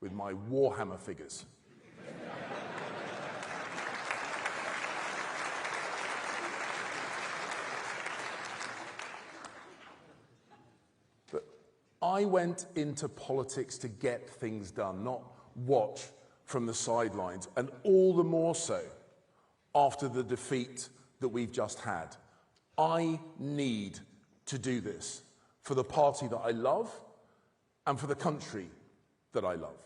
with my Warhammer figures. But I went into politics to get things done, not watch from the sidelines, and all the more so after the defeat that we've just had. I need to do this for the party that I love and for the country that I love.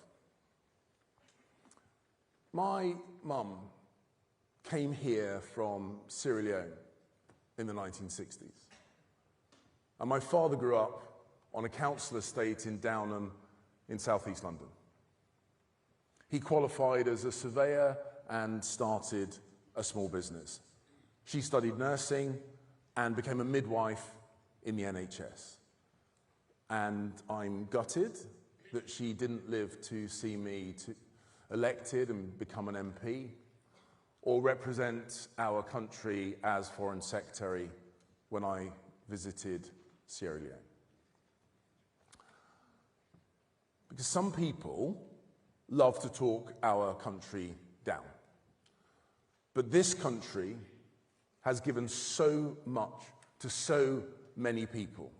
My mum came here from Sierra Leone in the 1960s. And my father grew up on a council estate in Downham in southeast London. He qualified as a surveyor and started a small business. She studied nursing and became a midwife in the NHS. And I'm gutted that she didn't live to see me elected and become an MP, or represent our country as Foreign Secretary when I visited Sierra Leone. Because some people love to talk our country down. But this country has given so much to so many people.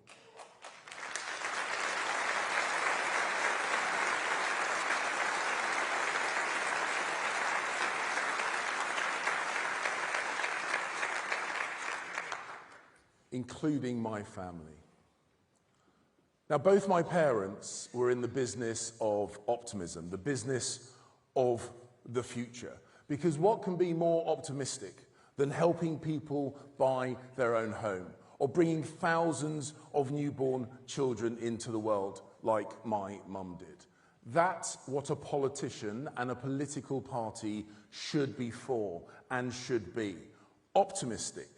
Including my family. Now, both my parents were in the business of optimism, the business of the future. Because what can be more optimistic than helping people buy their own home, or bringing thousands of newborn children into the world like my mum did? That's what a politician and a political party should be for and should be. Optimistic,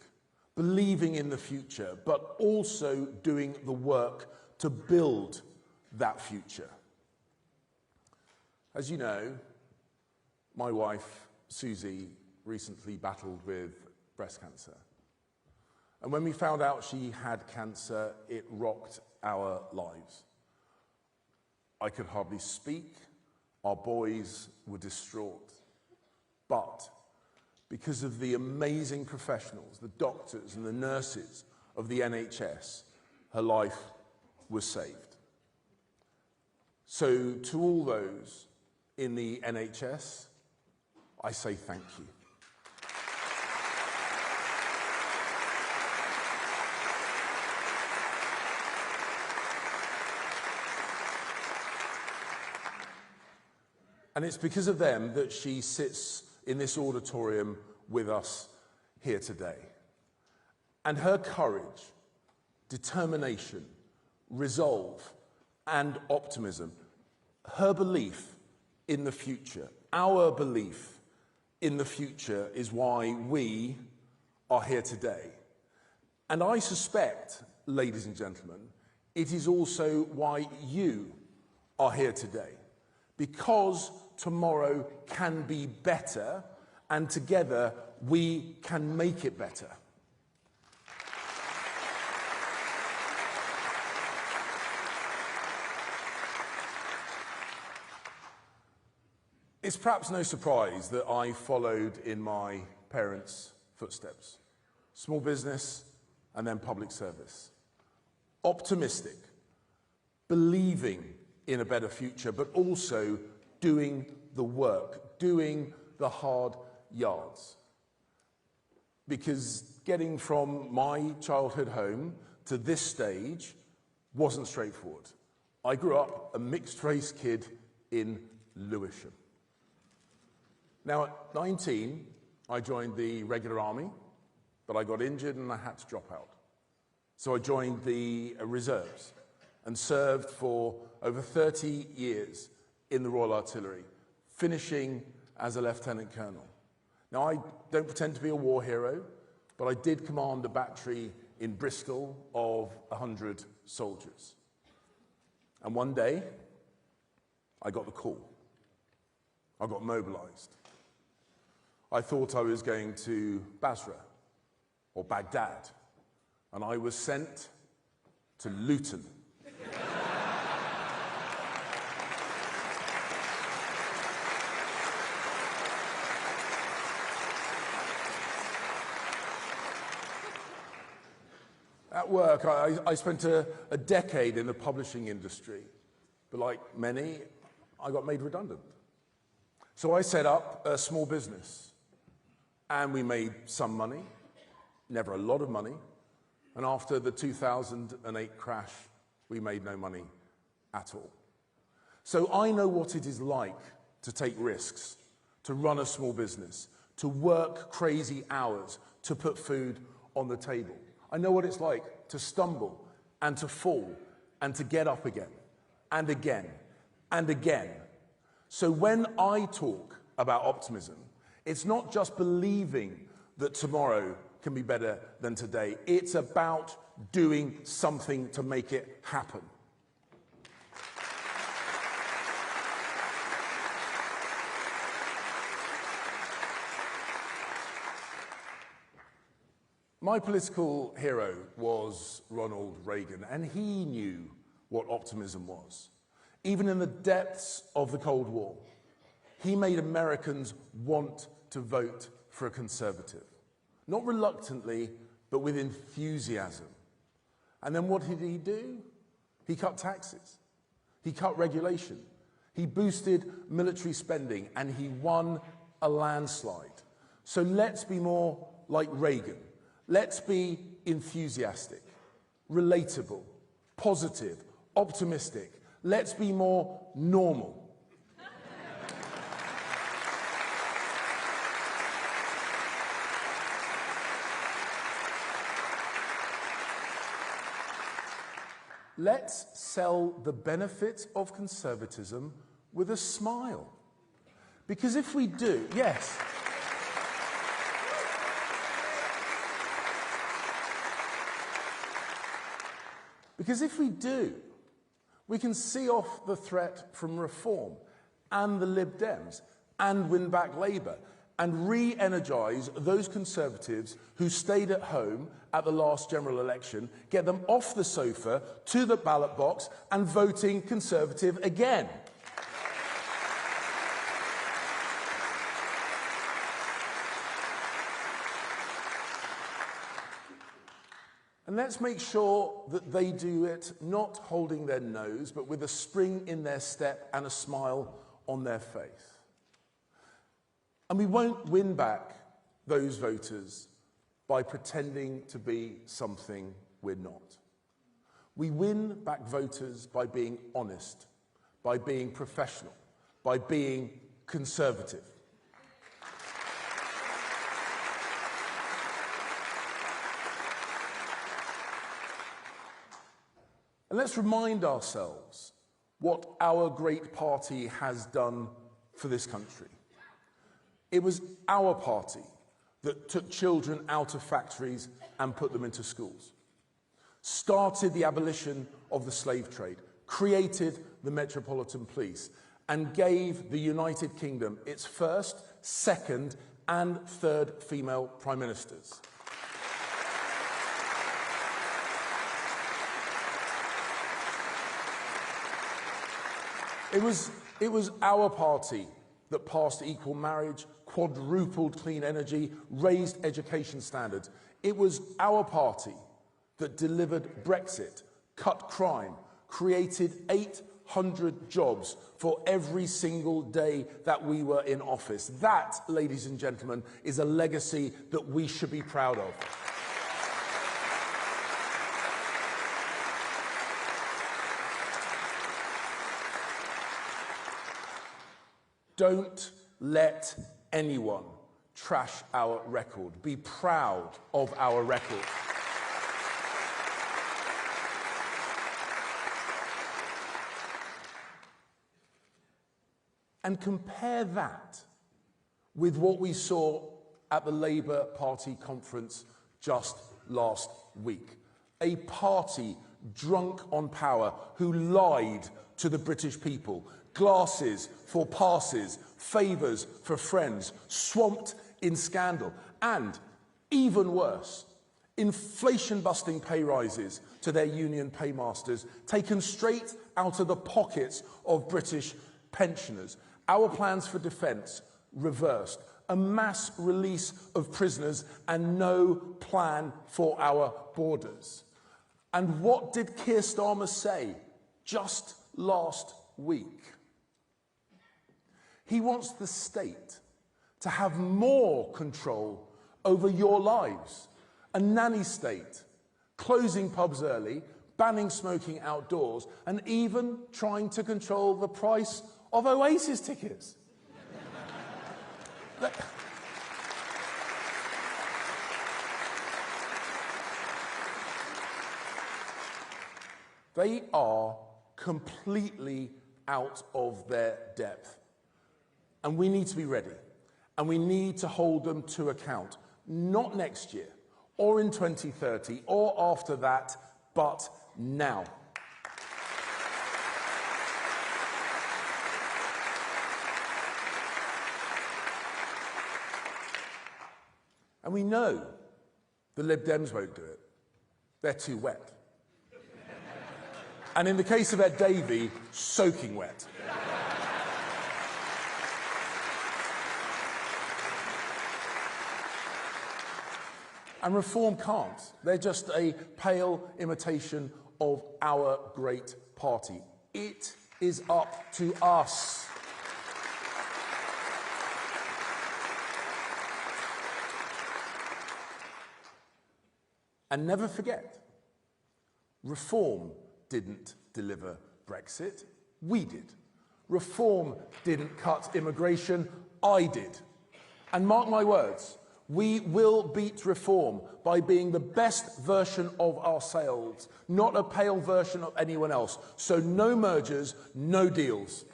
believing in the future, but also doing the work to build that future. As you know, my wife, Susie, recently battled with breast cancer. And when we found out she had cancer, it rocked our lives. I could hardly speak. Our boys were distraught. But because of the amazing professionals, the doctors and the nurses of the NHS, her life was saved. So to all those in the NHS, I say thank you. And it's because of them that she sits in this auditorium with us here today. And her courage, determination, resolve, and optimism, her belief in the future, our belief in the future, is why we are here today. And I suspect, ladies and gentlemen, it is also why you are here today. Because tomorrow can be better, and together we can make it better. It's perhaps no surprise that I followed in my parents' footsteps. Small business and then public service. Optimistic, believing in a better future, but also doing the work, doing the hard yards. Because getting from my childhood home to this stage wasn't straightforward. I grew up a mixed-race kid in Lewisham. Now, at 19, I joined the regular army, but I got injured and I had to drop out. So I joined the reserves and served for over 30 years in the Royal Artillery, finishing as a lieutenant colonel. Now, I don't pretend to be a war hero, but I did command a battery in Bristol of 100 soldiers. And one day, I got the call. I got mobilized. I thought I was going to Basra or Baghdad, and I was sent to Luton. At work, I spent a decade in the publishing industry, but like many, I got made redundant. So I set up a small business, and we made some money, never a lot of money, and after the 2008 crash, we made no money at all. So I know what it is like to take risks, to run a small business, to work crazy hours, to put food on the table. I know what it's like to stumble and to fall and to get up again and again and again. So when I talk about optimism, it's not just believing that tomorrow can be better than today. It's about doing something to make it happen. My political hero was Ronald Reagan, and he knew what optimism was. Even in the depths of the Cold War, he made Americans want to vote for a conservative. Not reluctantly, but with enthusiasm. And then what did he do? He cut taxes. He cut regulation. He boosted military spending, and he won a landslide. So let's be more like Reagan. Let's be enthusiastic, relatable, positive, optimistic. Let's be more normal. Let's sell the benefits of conservatism with a smile. Because if we do, yes. Because if we do, we can see off the threat from Reform and the Lib Dems and win back Labour and re-energise those Conservatives who stayed at home at the last general election, get them off the sofa to the ballot box and voting Conservative again. And let's make sure that they do it not holding their nose, but with a spring in their step and a smile on their face. And we won't win back those voters by pretending to be something we're not. We win back voters by being honest, by being professional, by being conservative. And let's remind ourselves what our great party has done for this country. It was our party that took children out of factories and put them into schools, started the abolition of the slave trade, created the Metropolitan Police, and gave the United Kingdom its first, second, and third female prime ministers. It was our party that passed equal marriage, quadrupled clean energy, raised education standards. It was our party that delivered Brexit, cut crime, created 800 jobs for every single day that we were in office. That, ladies and gentlemen, is a legacy that we should be proud of. Don't let anyone trash our record. Be proud of our record. And compare that with what we saw at the Labour Party conference just last week. A party drunk on power who lied to the British people. Glasses for passes, favours for friends, swamped in scandal, and, even worse, inflation-busting pay rises to their union paymasters, taken straight out of the pockets of British pensioners. Our plans for defence reversed, a mass release of prisoners, and no plan for our borders. And what did Keir Starmer say just last week? He wants the state to have more control over your lives. A nanny state, closing pubs early, banning smoking outdoors, and even trying to control the price of Oasis tickets. They are completely out of their depth. And we need to be ready. And we need to hold them to account. Not next year, or in 2030, or after that, but now. And we know the Lib Dems won't do it. They're too wet. And in the case of Ed Davey, soaking wet. And Reform can't. They're just a pale imitation of our great party. It is up to us. And never forget, Reform didn't deliver Brexit, we did. Reform didn't cut immigration, I did. And mark my words, we will beat Reform by being the best version of ourselves, not a pale version of anyone else. So no mergers, no deals.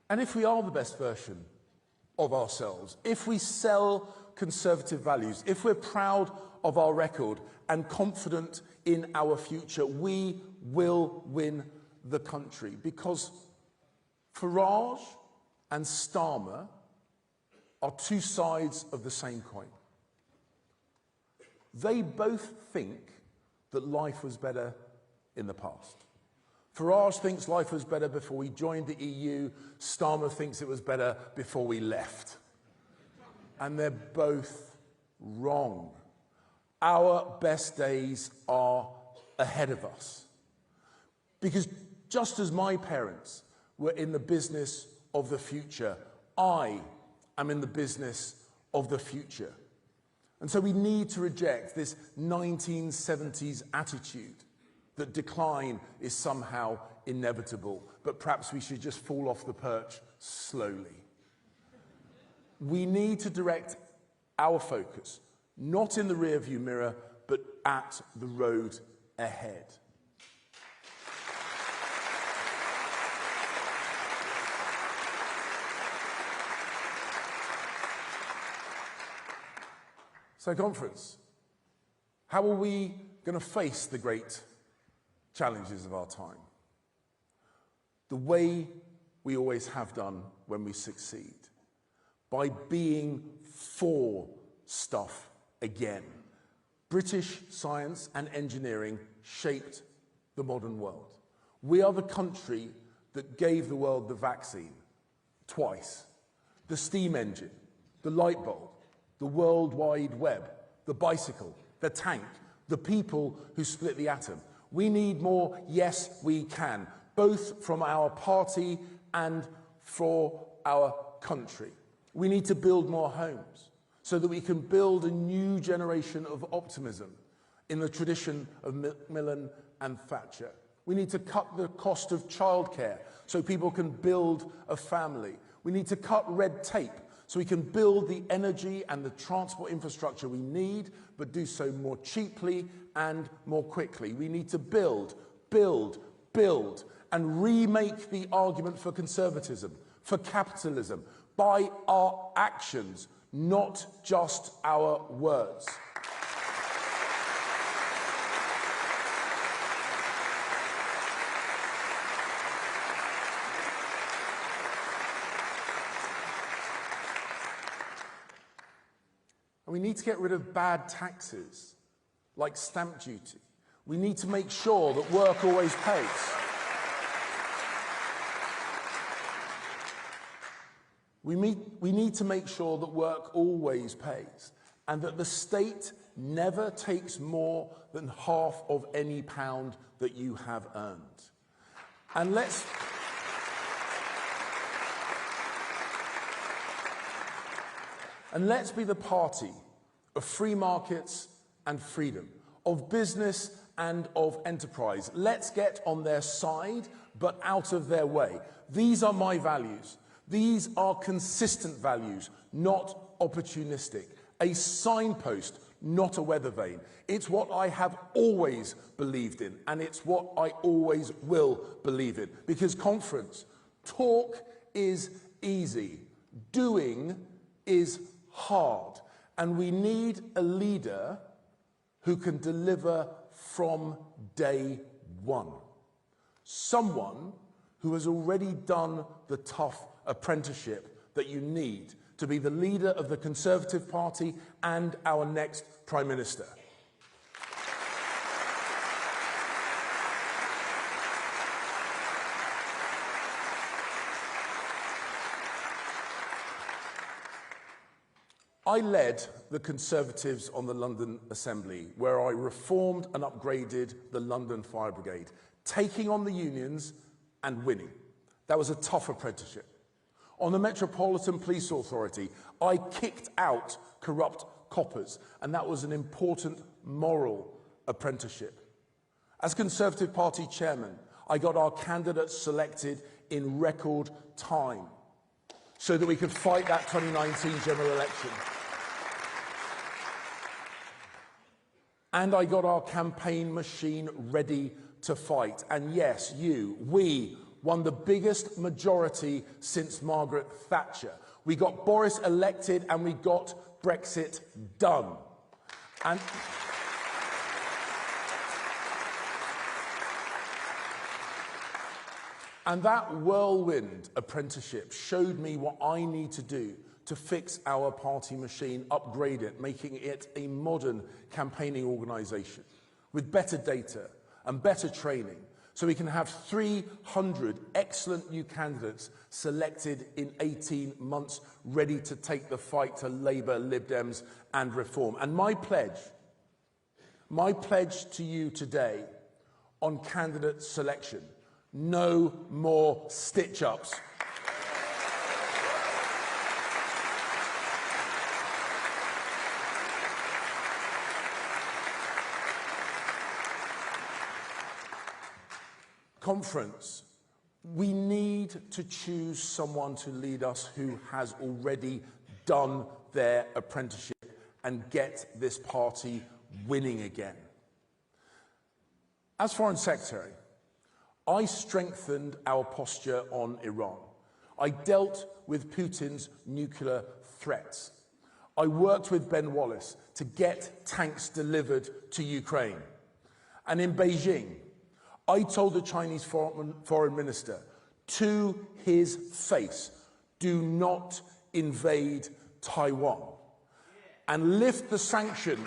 And if we are the best version of ourselves, if we sell conservative values, if we're proud of our record and confident in our future, we will win the country. Because Farage and Starmer are two sides of the same coin. They both think that life was better in the past. Farage thinks life was better before we joined the EU. Starmer thinks it was better before we left. And they're both wrong. Our best days are ahead of us. Because just as my parents were in the business of the future, I am in the business of the future. And so we need to reject this 1970s attitude that decline is somehow inevitable, but perhaps we should just fall off the perch slowly. We need to direct our focus, not in the rearview mirror, but at the road ahead. So, conference, how are we going to face the great challenges of our time? The way we always have done when we succeed, by being for stuff again. British science and engineering shaped the modern world. We are the country that gave the world the vaccine twice, the steam engine, the light bulb, the World Wide Web, the bicycle, the tank, the people who split the atom. We need more, yes, we can, both from our party and for our country. We need to build more homes so that we can build a new generation of optimism in the tradition of Macmillan and Thatcher. We need to cut the cost of childcare so people can build a family. We need to cut red tape so we can build the energy and the transport infrastructure we need, but do so more cheaply and more quickly. We need to build, and remake the argument for conservatism, for capitalism, by our actions, not just our words. And we need to get rid of bad taxes, like stamp duty. We need to make sure that work always pays. We need to make sure that work always pays, and that the state never takes more than half of any pound that you have earned. And let's be the party of free markets and freedom, of business and of enterprise. Let's get on their side, but out of their way. These are my values. These are consistent values, not opportunistic. A signpost, not a weather vane. It's what I have always believed in, and it's what I always will believe in. Because conference, talk is easy, doing is hard, and we need a leader who can deliver from day one. Someone who has already done the tough apprenticeship that you need to be the leader of the Conservative Party and our next Prime Minister. I led the Conservatives on the London Assembly, where I reformed and upgraded the London Fire Brigade, taking on the unions and winning. That was a tough apprenticeship. On the Metropolitan Police Authority, I kicked out corrupt coppers, and that was an important moral apprenticeship. As Conservative Party chairman, I got our candidates selected in record time so that we could fight that 2019 general election. And I got our campaign machine ready to fight. And yes, we won the biggest majority since Margaret Thatcher. We got Boris elected and we got Brexit done. And that whirlwind apprenticeship showed me what I need to do to fix our party machine, upgrade it, making it a modern campaigning organisation with better data and better training, so we can have 300 excellent new candidates selected in 18 months, ready to take the fight to Labour, Lib Dems and Reform. And my pledge to you today on candidate selection: no more stitch-ups. Conference, we need to choose someone to lead us who has already done their apprenticeship and get this party winning again. As Foreign Secretary, I strengthened our posture on Iran. I dealt with Putin's nuclear threats. I worked with Ben Wallace to get tanks delivered to Ukraine. And in Beijing, I told the Chinese foreign minister to his face, do not invade Taiwan and lift the sanctions.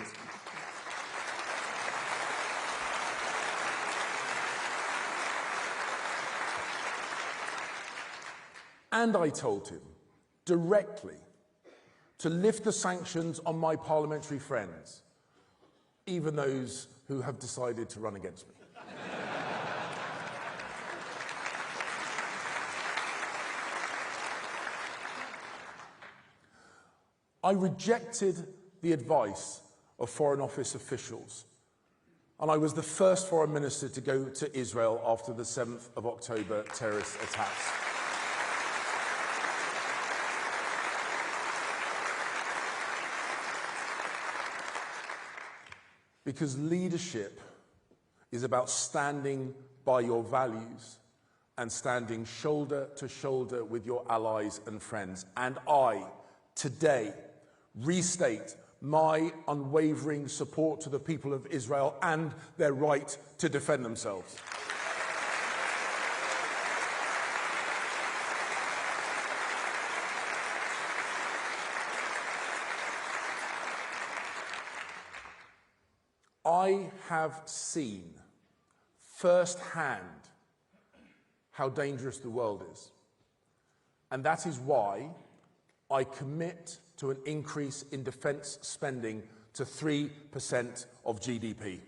And I told him directly to lift the sanctions on my parliamentary friends, even those who have decided to run against me. I rejected the advice of Foreign Office officials, and I was the first foreign minister to go to Israel after the 7th of October terrorist attacks. Because leadership is about standing by your values and standing shoulder to shoulder with your allies and friends. And I, today, restate my unwavering support to the people of Israel and their right to defend themselves. I have seen firsthand how dangerous the world is. And that is why I commit to an increase in defence spending to 3% of GDP.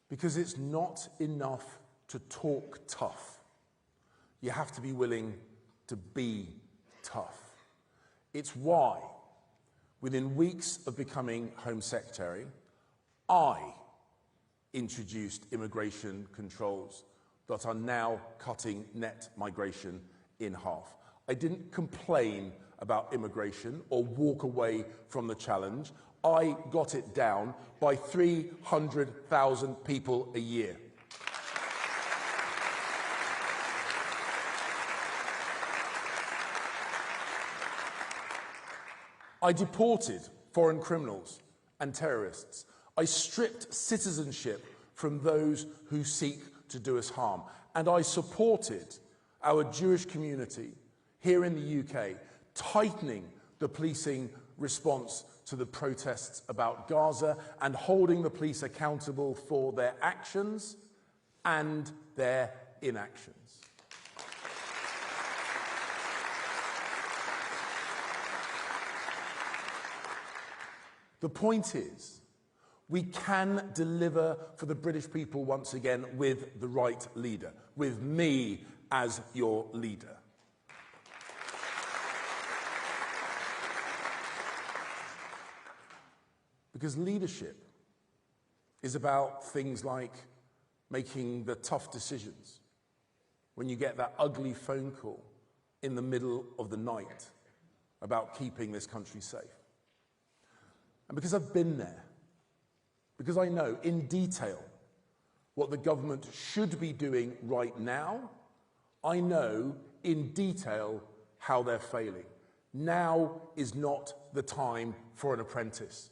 Because it's not enough to talk tough. You have to be willing to be tough. It's why, within weeks of becoming Home Secretary, I introduced immigration controls that are now cutting net migration in half. I didn't complain about immigration or walk away from the challenge. I got it down by 300,000 people a year. I deported foreign criminals and terrorists. I stripped citizenship from those who seek to do us harm. And I supported our Jewish community here in the UK, tightening the policing response to the protests about Gaza and holding the police accountable for their actions and their inactions. The point is, we can deliver for the British people once again with the right leader, with me as your leader. Because leadership is about things like making the tough decisions when you get that ugly phone call in the middle of the night about keeping this country safe. And because I've been there, because I know in detail what the government should be doing right now, I know in detail how they're failing. Now is not the time for an apprentice.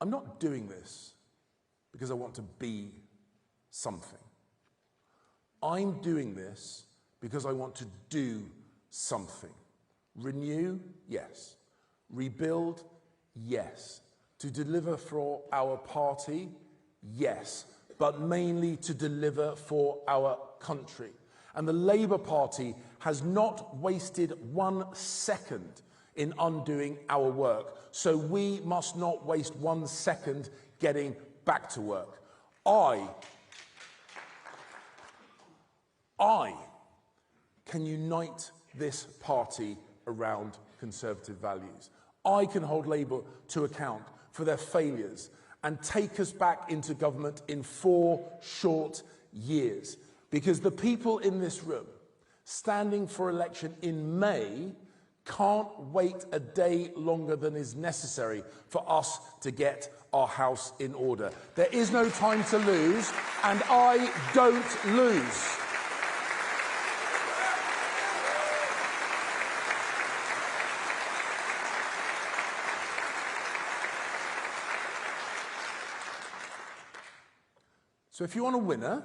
I'm not doing this because I want to be something. I'm doing this because I want to do something. Renew, yes. Rebuild, yes. To deliver for our party, yes. But mainly to deliver for our country. And the Labour Party has not wasted 1 second in undoing our work. So we must not waste 1 second getting back to work. I can unite this party around Conservative values. I can hold Labour to account for their failures and take us back into government in 4 short years. Because the people in this room, standing for election in May, can't wait a day longer than is necessary for us to get our house in order. There is no time to lose, and I don't lose. So if you want a winner,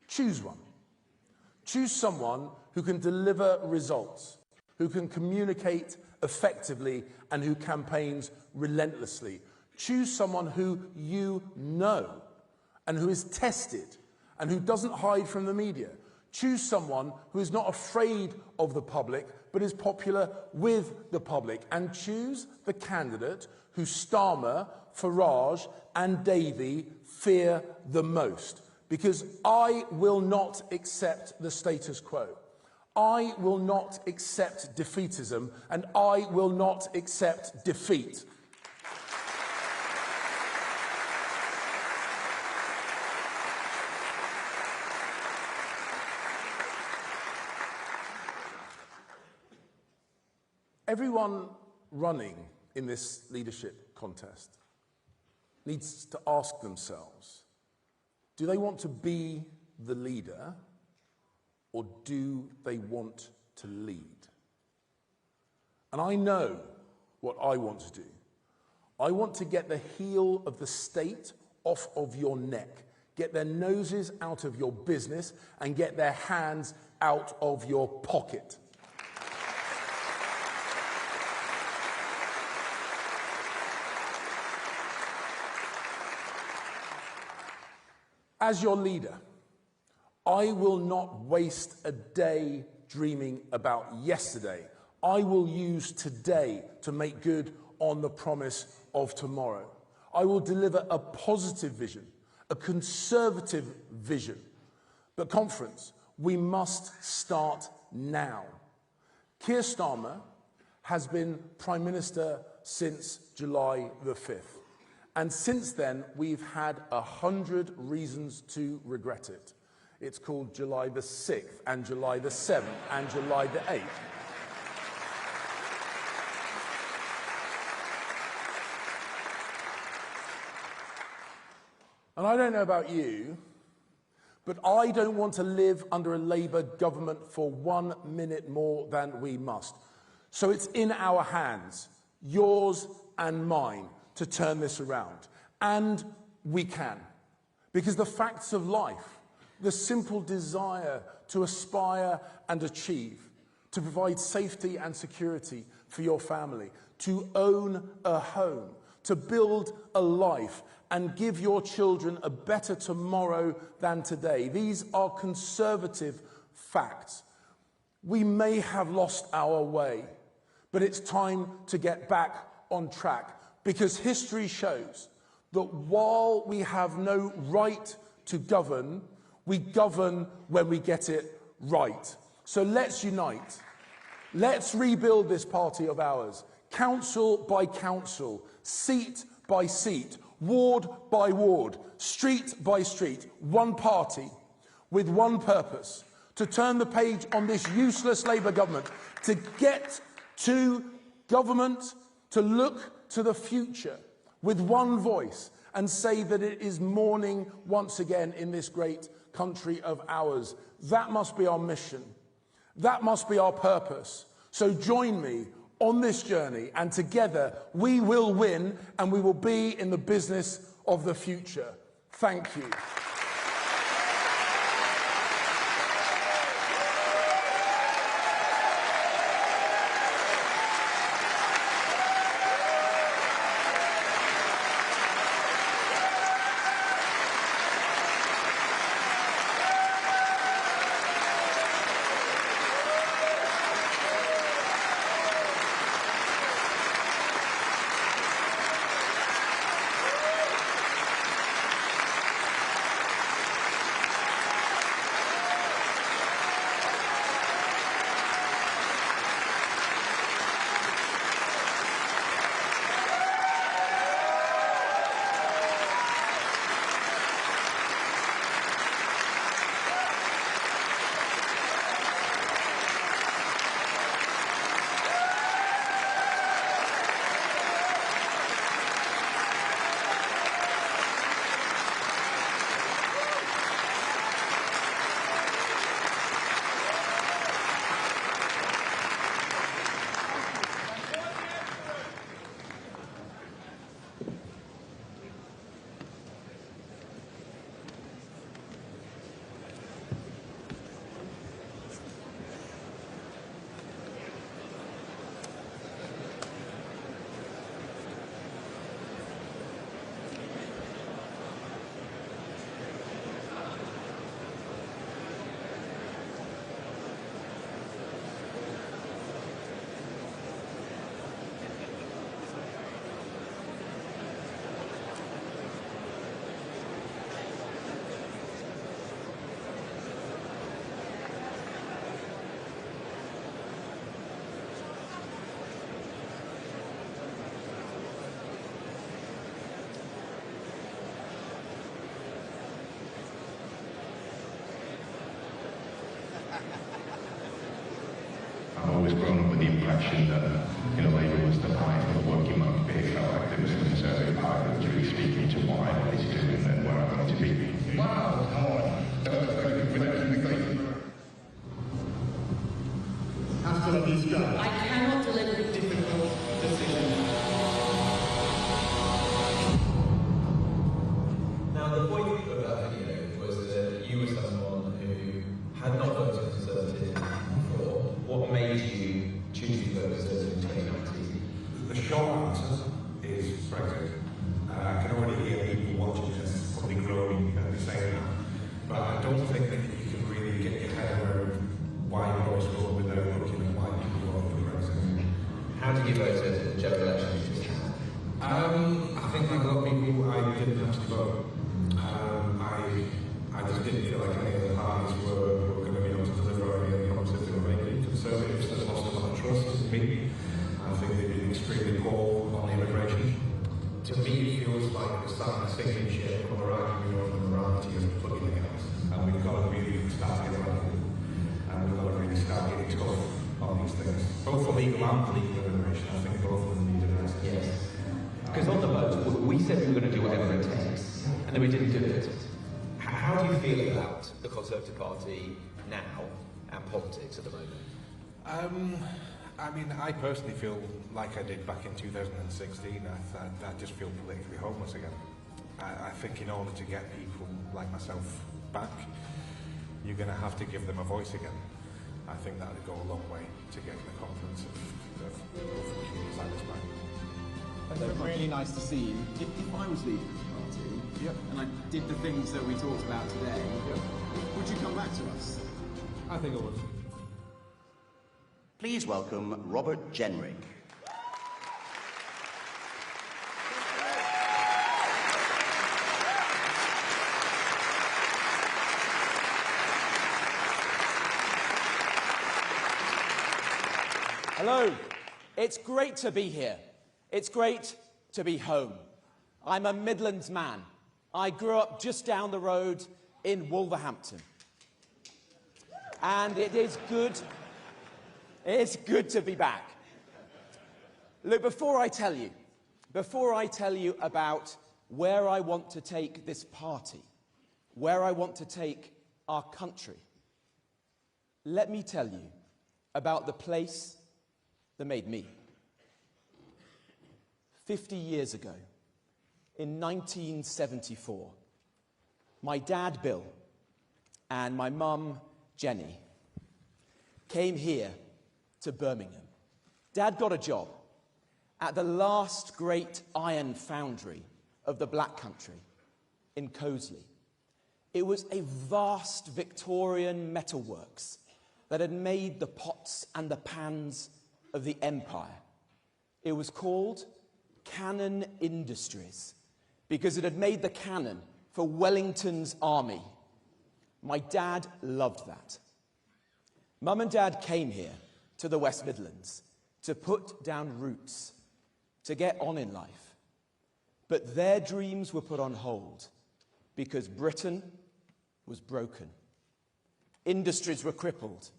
choose one. Choose someone who can deliver results, who can communicate effectively, and who campaigns relentlessly. Choose someone who you know, and who is tested, and who doesn't hide from the media. Choose someone who is not afraid of the public, but is popular with the public. And choose the candidate who Starmer, Farage, and Davey fear the most. Because I will not accept the status quo. I will not accept defeatism, and I will not accept defeat. Everyone running in this leadership contest needs to ask themselves, do they want to be the leader, or do they want to lead? And I know what I want to do. I want to get the heel of the state off of your neck, get their noses out of your business, and get their hands out of your pocket. As your leader, I will not waste a day dreaming about yesterday. I will use today to make good on the promise of tomorrow. I will deliver a positive vision, a conservative vision. But conference, we must start now. Keir Starmer has been Prime Minister since July the 5th. And since then, we've had 100 reasons to regret it. It's called July the 6th, and July the 7th, and July the 8th. And I don't know about you, but I don't want to live under a Labour government for 1 minute more than we must. So it's in our hands, yours and mine, to turn this around. And we can. Because the facts of life, the simple desire to aspire and achieve, to provide safety and security for your family, to own a home, to build a life, and give your children a better tomorrow than today. These are conservative facts. We may have lost our way, but it's time to get back on track, because history shows that while we have no right to govern, we govern when we get it right. So let's unite. Let's rebuild this party of ours, council by council, seat by seat, ward by ward, street by street, one party with one purpose: to turn the page on this useless Labour government, to get to government, to look to the future with one voice and say that it is morning once again in this great country of ours. That must be our mission. That must be our purpose. So join me on this journey, and together we will win, and we will be in the business of the future. Thank you. I've always grown up with the impression that, Labour was the party for the working man. It felt like there was a Conservative party that should be speaking to what I wanted to do and where I wanted to be. Wow, come on. I cannot deliver difficult decisions. understand the sinking ship and we're arguing over the morality of plugging the gas. And we've got to really start getting radical. And we've got to really start getting tough on these things. Both for legal and political liberation. I think both of them need addressed. Yes. Because on the vote, we said we were going to do whatever it takes, and then we didn't do it. How do you feel about the Conservative Party now and politics at the moment? I mean, I personally feel like I did back in 2016. I just feel politically homeless again. I think in order to get people like myself back, you're going to have to give them a voice again. I think that would go a long way to getting the confidence of communities like this back. It's really nice to see you. If I was leading this party, and I did the things that we talked about today, would you come back to us? I think it would. Please welcome Robert Jenrick. Hello. It's great to be here. It's great to be home. I'm a Midlands man. I grew up just down the road in Wolverhampton. And it's good to be back. Look, before I tell you about where I want to take this party, where I want to take our country, let me tell you about the place that made me. 50 years ago, in 1974, my dad, Bill, and my mum, Jenny, came here to Birmingham. Dad got a job at the last great iron foundry of the Black Country in Coseley. It was a vast Victorian metalworks that had made the pots and the pans of the empire. It was called Cannon Industries because it had made the cannon for Wellington's army. My dad loved that. Mum and Dad came here to the West Midlands to put down roots, to get on in life. But their dreams were put on hold because Britain was broken. Industries were crippled.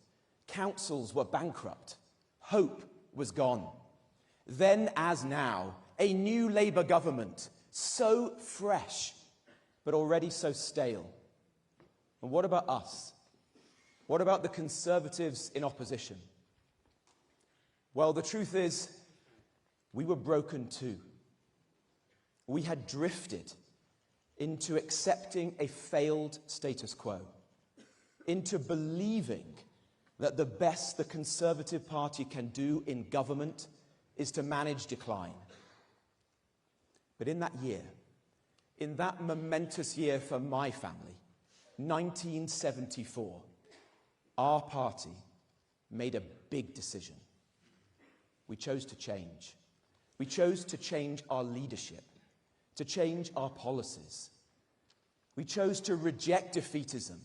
Councils were bankrupt. Hope was gone. Then, as now, a new Labour government, so fresh, but already so stale. And what about us? What about the Conservatives in opposition? Well, the truth is, we were broken too. We had drifted into accepting a failed status quo, into believing that the best the Conservative Party can do in government is to manage decline. But in that year, in that momentous year for my family, 1974, our party made a big decision. We chose to change. We chose to change our leadership, to change our policies. We chose to reject defeatism.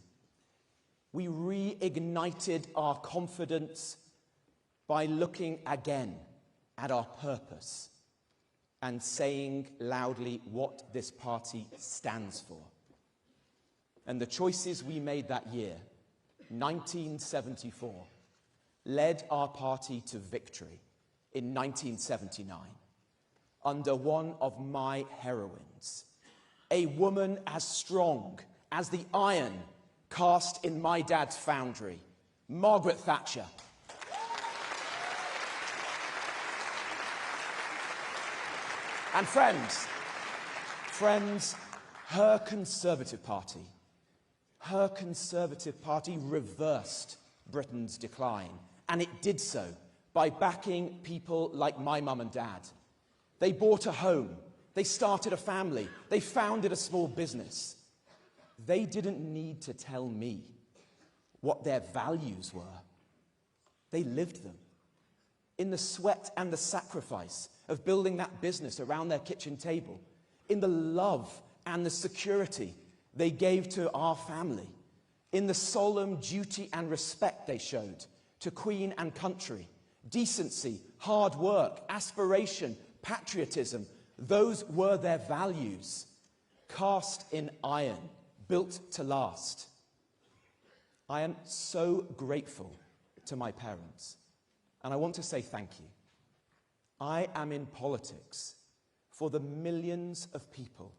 We reignited our confidence by looking again at our purpose and saying loudly what this party stands for. And the choices we made that year, 1974, led our party to victory in 1979 under one of my heroines, a woman as strong as the iron cast in my dad's foundry, Margaret Thatcher. And friends, her Conservative Party reversed Britain's decline, and it did so by backing people like my mum and dad. They bought a home, they started a family, they founded a small business. They didn't need to tell me what their values were. They lived them. In the sweat and the sacrifice of building that business around their kitchen table, in the love and the security they gave to our family, in the solemn duty and respect they showed to Queen and country, decency, hard work, aspiration, patriotism, those were their values. cast in iron, built to last. I am so grateful to my parents, and I want to say thank you. I am in politics for the millions of people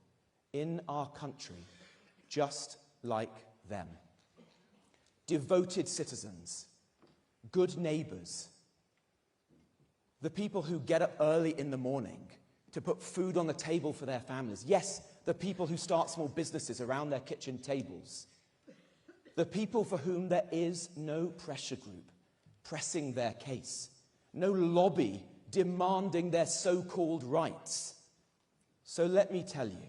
in our country just like them. Devoted citizens, good neighbours, the people who get up early in the morning to put food on the table for their families. Yes, the people who start small businesses around their kitchen tables. The people for whom there is no pressure group pressing their case, no lobby demanding their so-called rights. So let me tell you,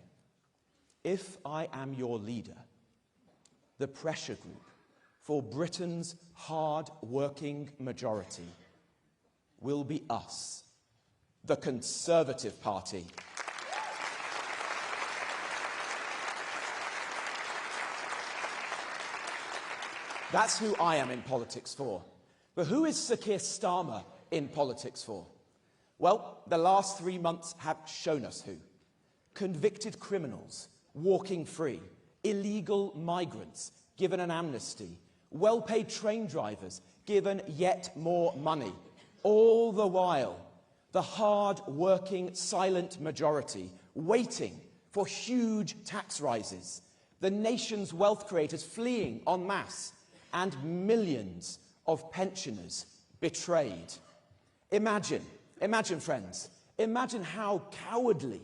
if I am your leader, the pressure group for Britain's hard-working majority will be us, the Conservative Party. That's who I am in politics for. But who is Sir Keir Starmer in politics for? Well, the last 3 months have shown us who. Convicted criminals walking free, illegal migrants given an amnesty, well-paid train drivers given yet more money. All the while, the hard-working, silent majority waiting for huge tax rises, the nation's wealth creators fleeing en masse, and millions of pensioners betrayed. Imagine, friends, imagine how cowardly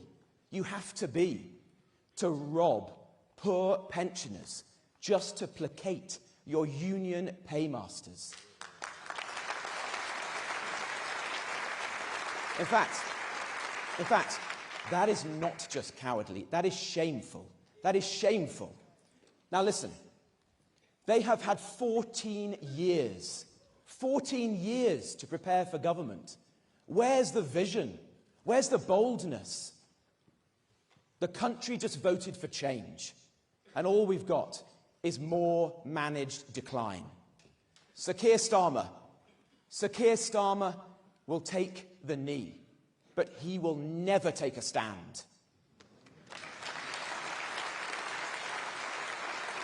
you have to be to rob poor pensioners just to placate your union paymasters. In fact, that is not just cowardly, that is shameful. That is shameful. Now listen, they have had 14 years to prepare for government. Where's the vision? Where's the boldness? The country just voted for change, and all we've got is more managed decline. Sir Keir Starmer will take the knee, but he will never take a stand.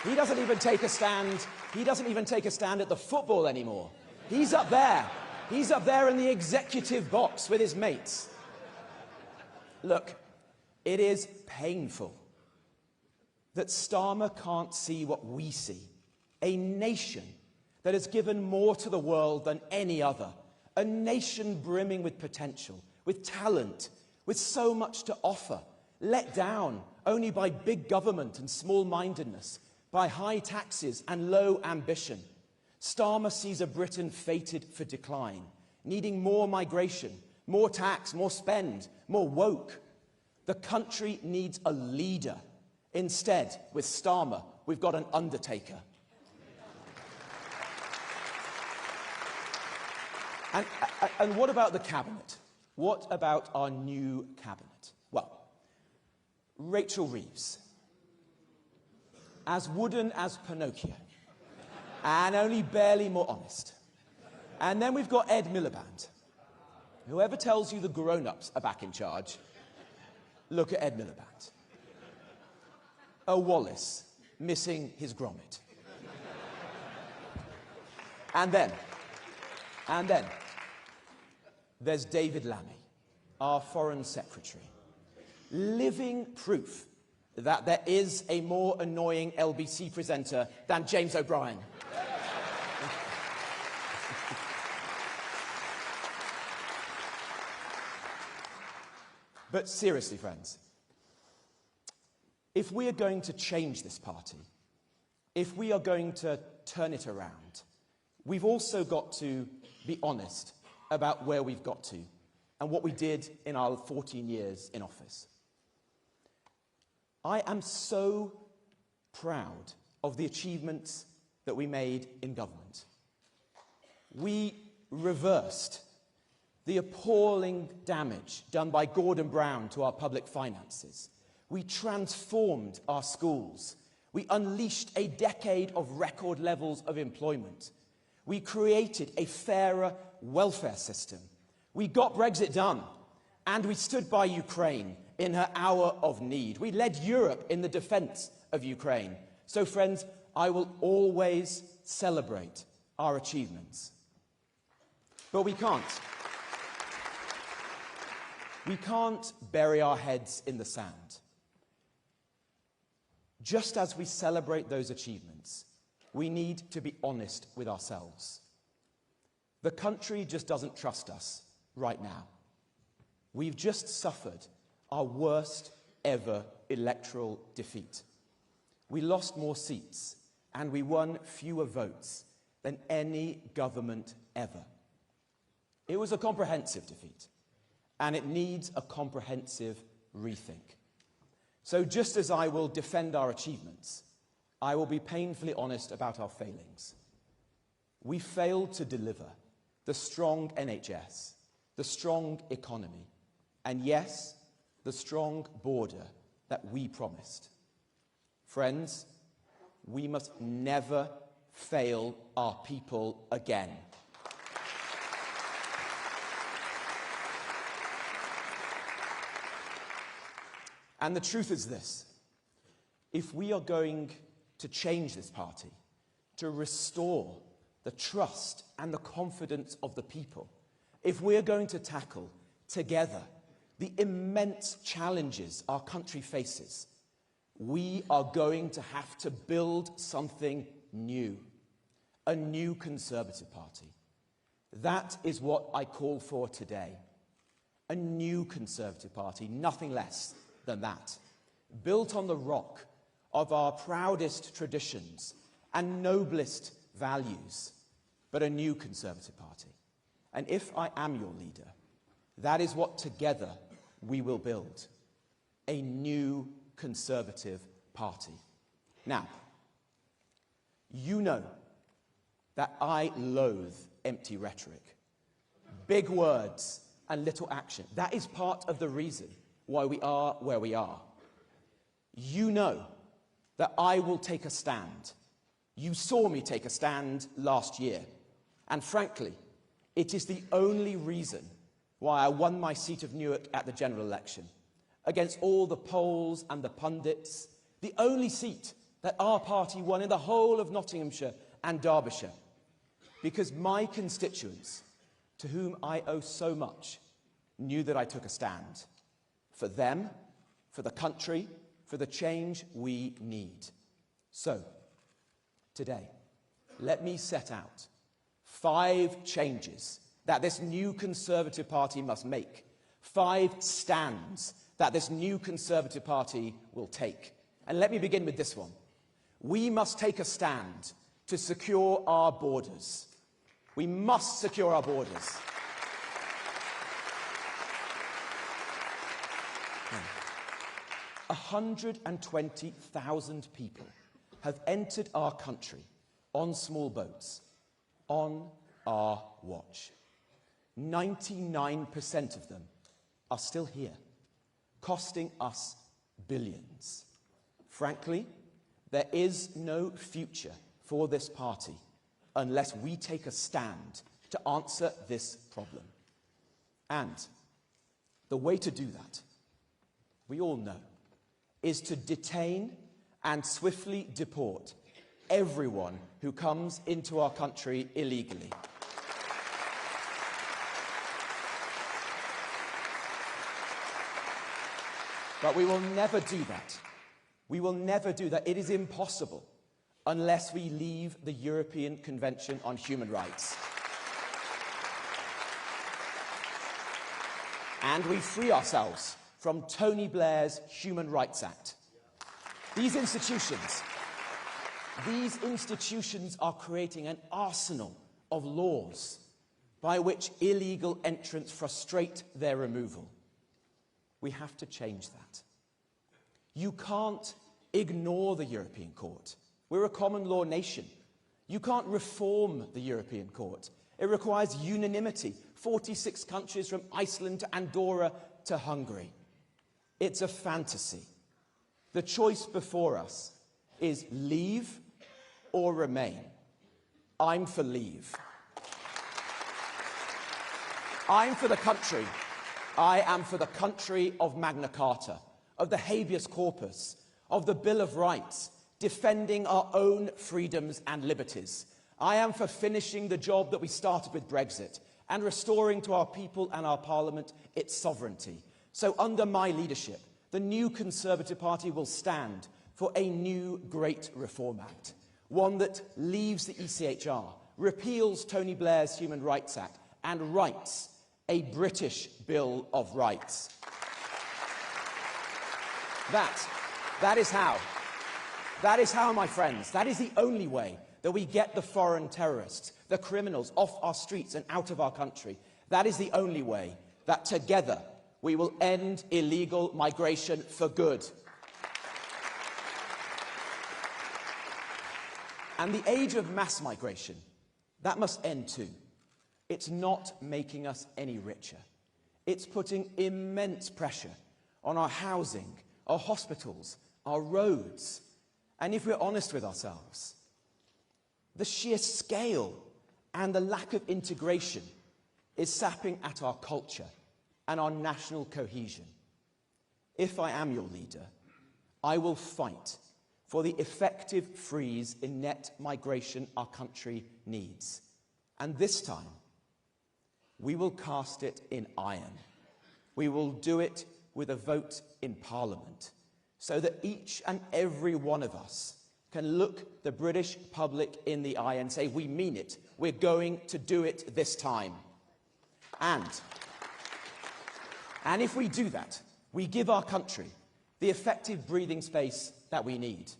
He doesn't even take a stand. He doesn't even take a stand at the football anymore. He's up there. He's up there in the executive box with his mates. Look, it is painful that Starmer can't see what we see. A nation that has given more to the world than any other. A nation brimming with potential, with talent, with so much to offer. Let down only by big government and small-mindedness, by high taxes and low ambition. Starmer sees a Britain fated for decline, needing more migration, more tax, more spend, more woke. The country needs a leader. Instead, with Starmer, we've got an undertaker. And what about the cabinet? What about our new cabinet? Well, Rachel Reeves, as wooden as Pinocchio, and only barely more honest. And then we've got Ed Miliband. Whoever tells you the grown-ups are back in charge, look at Ed Miliband. A Wallace missing his grommet. And then, there's David Lammy, our Foreign Secretary, living proof that there is a more annoying LBC presenter than James O'Brien. But seriously, friends, if we are going to change this party, if we are going to turn it around, we've also got to be honest about where we've got to and what we did in our 14 years in office. I am so proud of the achievements that we made in government. We reversed the appalling damage done by Gordon Brown to our public finances. We transformed our schools. We unleashed a decade of record levels of employment. We created a fairer welfare system. We got Brexit done, and we stood by Ukraine in her hour of need. We led Europe in the defense of Ukraine. So, friends, I will always celebrate our achievements. But we can't. We can't bury our heads in the sand. Just as we celebrate those achievements, we need to be honest with ourselves. The country just doesn't trust us right now. We've just suffered our worst ever electoral defeat. We lost more seats and we won fewer votes than any government ever. It was a comprehensive defeat, and it needs a comprehensive rethink. So just as I will defend our achievements, I will be painfully honest about our failings. We failed to deliver the strong NHS, the strong economy, and yes, the strong border that we promised. Friends, we must never fail our people again. And the truth is this: if we are going to change this party, to restore the trust and the confidence of the people, if we're going to tackle together the immense challenges our country faces, we are going to have to build something new, a new Conservative Party. That is what I call for today. A new Conservative Party, nothing less than that, built on the rock of our proudest traditions and noblest values, but a new Conservative Party. And if I am your leader, that is what together we will build, a new Conservative Party. Now, you know that I loathe empty rhetoric, big words and little action. That is part of the reason why we are where we are. You know that I will take a stand. You saw me take a stand last year. And frankly, it is the only reason why I won my seat of Newark at the general election. Against all the polls and the pundits, the only seat that our party won in the whole of Nottinghamshire and Derbyshire. Because my constituents, to whom I owe so much, knew that I took a stand. For them, for the country, for the change we need. So, today, let me set out 5 changes that this new Conservative Party must make. 5 stands that this new Conservative Party will take. And let me begin with this one. We must take a stand to secure our borders. We must secure our borders. 120,000 people have entered our country on small boats on our watch. 99% of them are still here, costing us billions. Frankly, there is no future for this party unless we take a stand to answer this problem. And the way to do that, we all know, is to detain and swiftly deport everyone who comes into our country illegally. But we will never do that. We will never do that. It is impossible unless we leave the European Convention on Human Rights. And we free ourselves from Tony Blair's Human Rights Act. These institutions are creating an arsenal of laws by which illegal entrants frustrate their removal. We have to change that. You can't ignore the European Court. We're a common law nation. You can't reform the European Court. It requires unanimity. 46 countries from Iceland to Andorra to Hungary. It's a fantasy. The choice before us is leave or remain. I'm for leave. I'm for the country I am for the country of Magna Carta, of the habeas corpus, of the Bill of Rights, defending our own freedoms and liberties. I am for finishing the job that we started with Brexit and restoring to our people and our Parliament its sovereignty. So under my leadership, the new Conservative Party will stand for a new Great Reform Act, one that leaves the ECHR, repeals Tony Blair's Human Rights Act, and writes a British Bill of Rights. That is how, my friends, that is the only way that we get the foreign terrorists, the criminals, off our streets and out of our country. That is the only way that together we will end illegal migration for good. And the age of mass migration, that must end too. It's not making us any richer. It's putting immense pressure on our housing, our hospitals, our roads. And if we're honest with ourselves, the sheer scale and the lack of integration is sapping at our culture and our national cohesion. If I am your leader, I will fight for the effective freeze in net migration our country needs. And this time, we will cast it in iron. We will do it with a vote in Parliament, so that each and every one of us can look the British public in the eye and say, we mean it, we're going to do it this time. And if we do that, we give our country the effective breathing space that we need.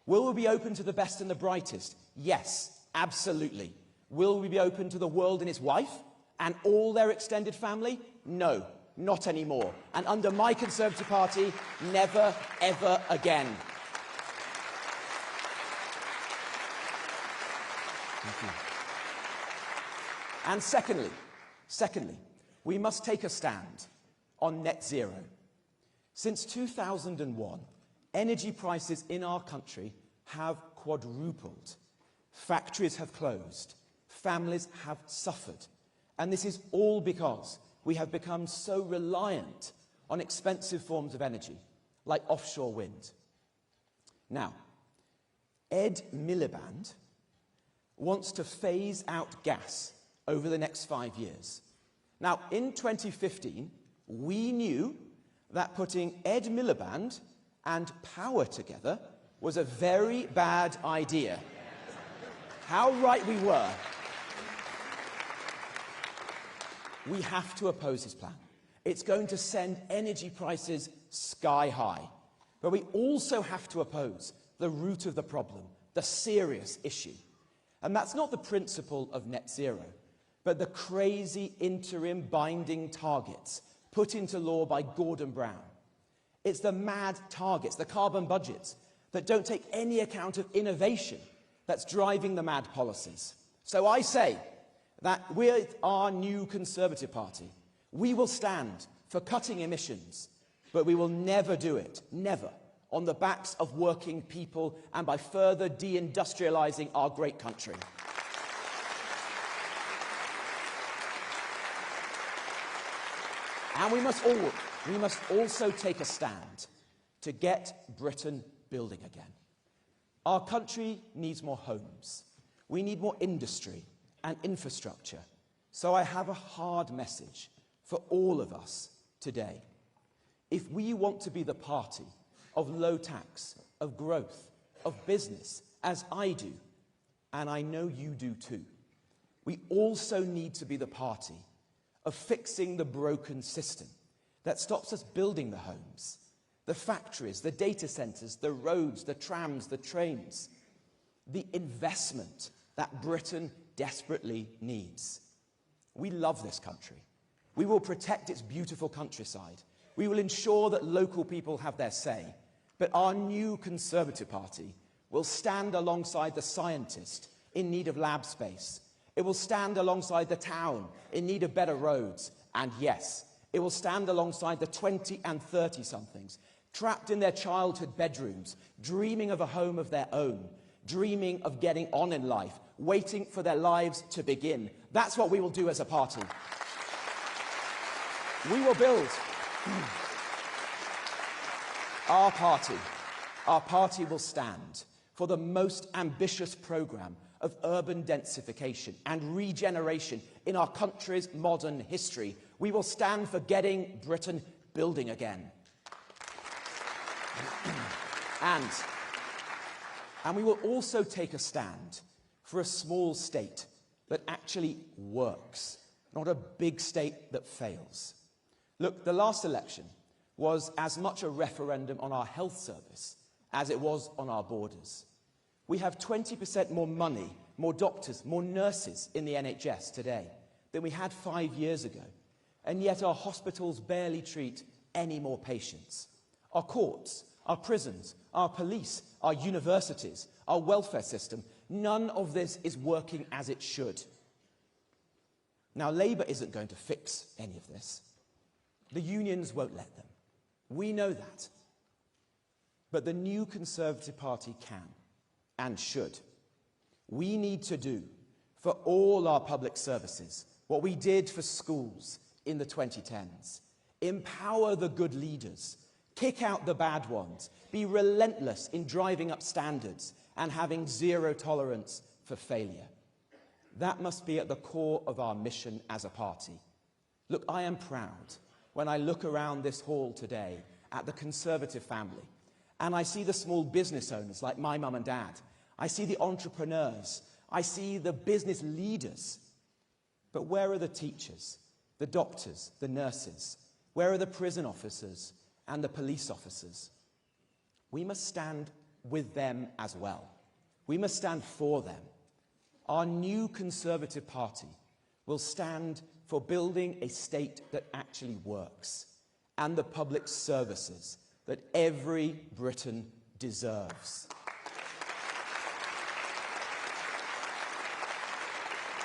Will we be open to the best and the brightest? Yes, absolutely. Will we be open to the world and its wife and all their extended family? No, not anymore. And under my Conservative Party, never, ever again. Thank you. And secondly, we must take a stand on net zero. Since 2001, energy prices in our country have quadrupled. Factories have closed. Families have suffered. And this is all because we have become so reliant on expensive forms of energy, like offshore wind. Now, Ed Miliband wants to phase out gas over the next 5 years. Now, in 2015, we knew that putting Ed Miliband and power together was a very bad idea. How right we were. We have to oppose his plan. It's going to send energy prices sky high. But we also have to oppose the root of the problem, the serious issue. And that's not the principle of net zero, but the crazy interim binding targets put into law by Gordon Brown. It's the mad targets, the carbon budgets, that don't take any account of innovation that's driving the mad policies. So I say that with our new Conservative Party, we will stand for cutting emissions, but we will never do it, never, on the backs of working people and by further deindustrialising our great country. And we must also take a stand to get Britain building again. Our country needs more homes. We need more industry and infrastructure. So I have a hard message for all of us today. If we want to be the party of low tax, of growth, of business, as I do, and I know you do too, we also need to be the party of fixing the broken system that stops us building the homes, the factories, the data centres, the roads, the trams, the trains, the investment that Britain desperately needs. We love this country. We will protect its beautiful countryside. We will ensure that local people have their say. But our new Conservative Party will stand alongside the scientist in need of lab space. It will stand alongside the town in need of better roads. And yes, it will stand alongside the 20 and 30-somethings trapped in their childhood bedrooms, dreaming of a home of their own, dreaming of getting on in life, waiting for their lives to begin. That's what we will do as a party. We will build our party will stand for the most ambitious programme of urban densification and regeneration in our country's modern history. We will stand for getting Britain building again. And we will also take a stand for a small state that actually works, not a big state that fails. Look, the last election was as much a referendum on our health service as it was on our borders. We have 20% more money, more doctors, more nurses in the NHS today than we had 5 years ago, and yet our hospitals barely treat any more patients. Our courts, our prisons, our police, our universities, our welfare system, none of this is working as it should. Now, Labour isn't going to fix any of this. The unions won't let them. We know that. But the new Conservative Party can and should. We need to do for all our public services what we did for schools in the 2010s. Empower the good leaders, kick out the bad ones, be relentless in driving up standards and having zero tolerance for failure. That must be at the core of our mission as a party. Look, I am proud when I look around this hall today at the Conservative family and I see the small business owners like my mum and dad. I see the entrepreneurs. I see the business leaders. But where are the teachers, the doctors, the nurses? Where are the prison officers and the police officers? We must stand with them as well. We must stand for them. Our new Conservative Party will stand for building a state that actually works and the public services that every Briton deserves.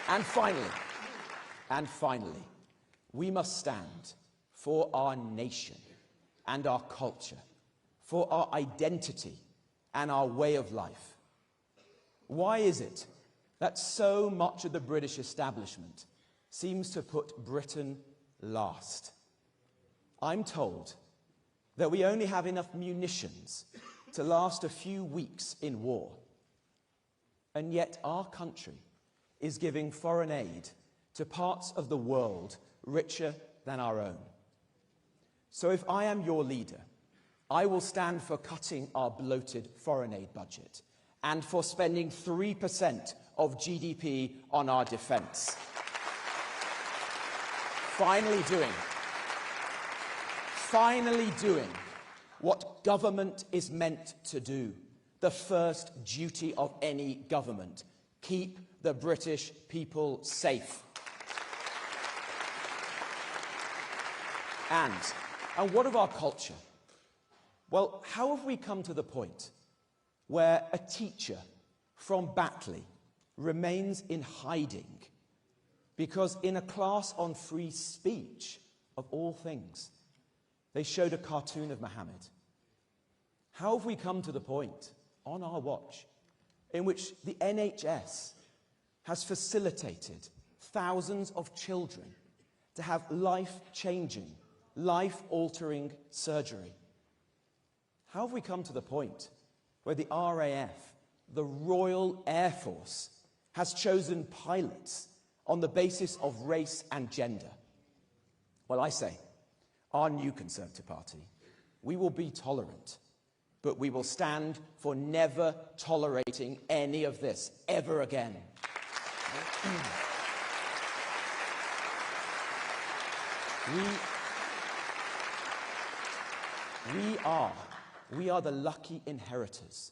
And finally, we must stand for our nation and our culture, for our identity and our way of life. Why is it that so much of the British establishment seems to put Britain last? I'm told that we only have enough munitions to last a few weeks in war, and yet our country is giving foreign aid to parts of the world richer than our own. So if I am your leader, I will stand for cutting our bloated foreign aid budget and for spending 3% of GDP on our defence. Finally doing what government is meant to do, the first duty of any government: keep the British people safe. And what of our culture? Well, how have we come to the point where a teacher from Batley remains in hiding because in a class on free speech, of all things, they showed a cartoon of Muhammad? How have we come to the point, on our watch, in which the NHS has facilitated thousands of children to have life-changing, life-altering surgery? How have we come to the point where the RAF, the Royal Air Force, has chosen pilots on the basis of race and gender? Well, I say, our new Conservative Party, we will be tolerant, but we will stand for never tolerating any of this ever again. We are the lucky inheritors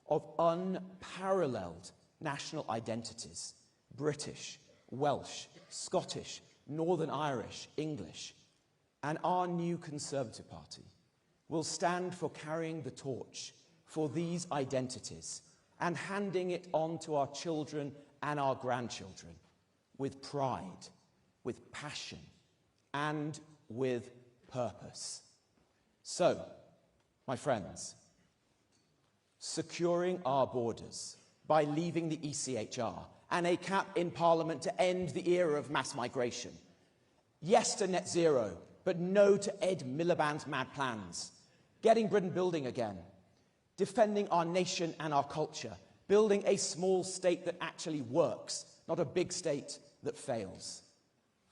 of unparalleled national identities: British, Welsh, Scottish, Northern Irish, English. And our new Conservative Party will stand for carrying the torch for these identities and handing it on to our children and our grandchildren with pride, with passion, and with purpose. So, my friends, securing our borders by leaving the ECHR and a cap in Parliament to end the era of mass migration. Yes to net zero but no to Ed Miliband's mad plans. Getting Britain building again. Defending our nation and our culture. Building a small state that actually works, not a big state that fails.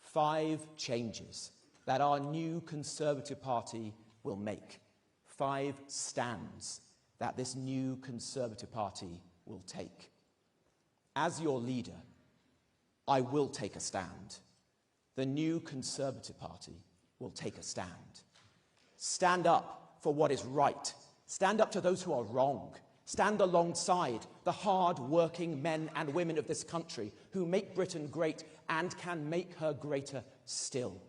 5 changes that our new Conservative Party will make. 5 stands that this new Conservative Party will take. As your leader, I will take a stand. The new Conservative Party will take a stand. Stand up for what is right. Stand up to those who are wrong. Stand alongside the hard-working men and women of this country who make Britain great and can make her greater still.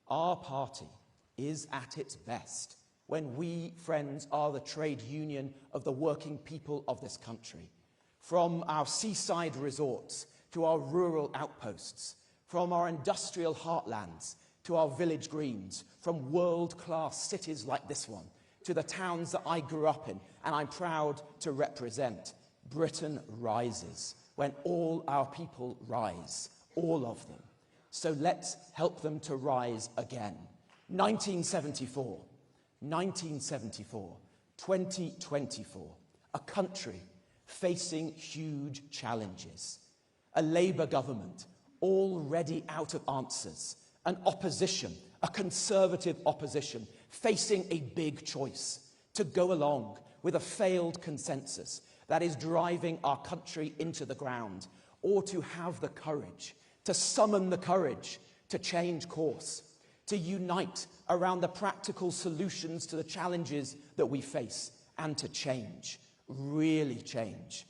Our party is at its best when we, friends, are the trade union of the working people of this country. From our seaside resorts to our rural outposts, from our industrial heartlands to our village greens, from world-class cities like this one to the towns that I grew up in and I'm proud to represent. Britain rises when all our people rise, all of them. So let's help them to rise again. 1974, 2024, a country facing huge challenges, a Labour government already out of answers, an opposition, a Conservative opposition, facing a big choice to go along with a failed consensus that is driving our country into the ground, or to have the courage, to summon the courage to change course, to unite around the practical solutions to the challenges that we face, and to change, really change.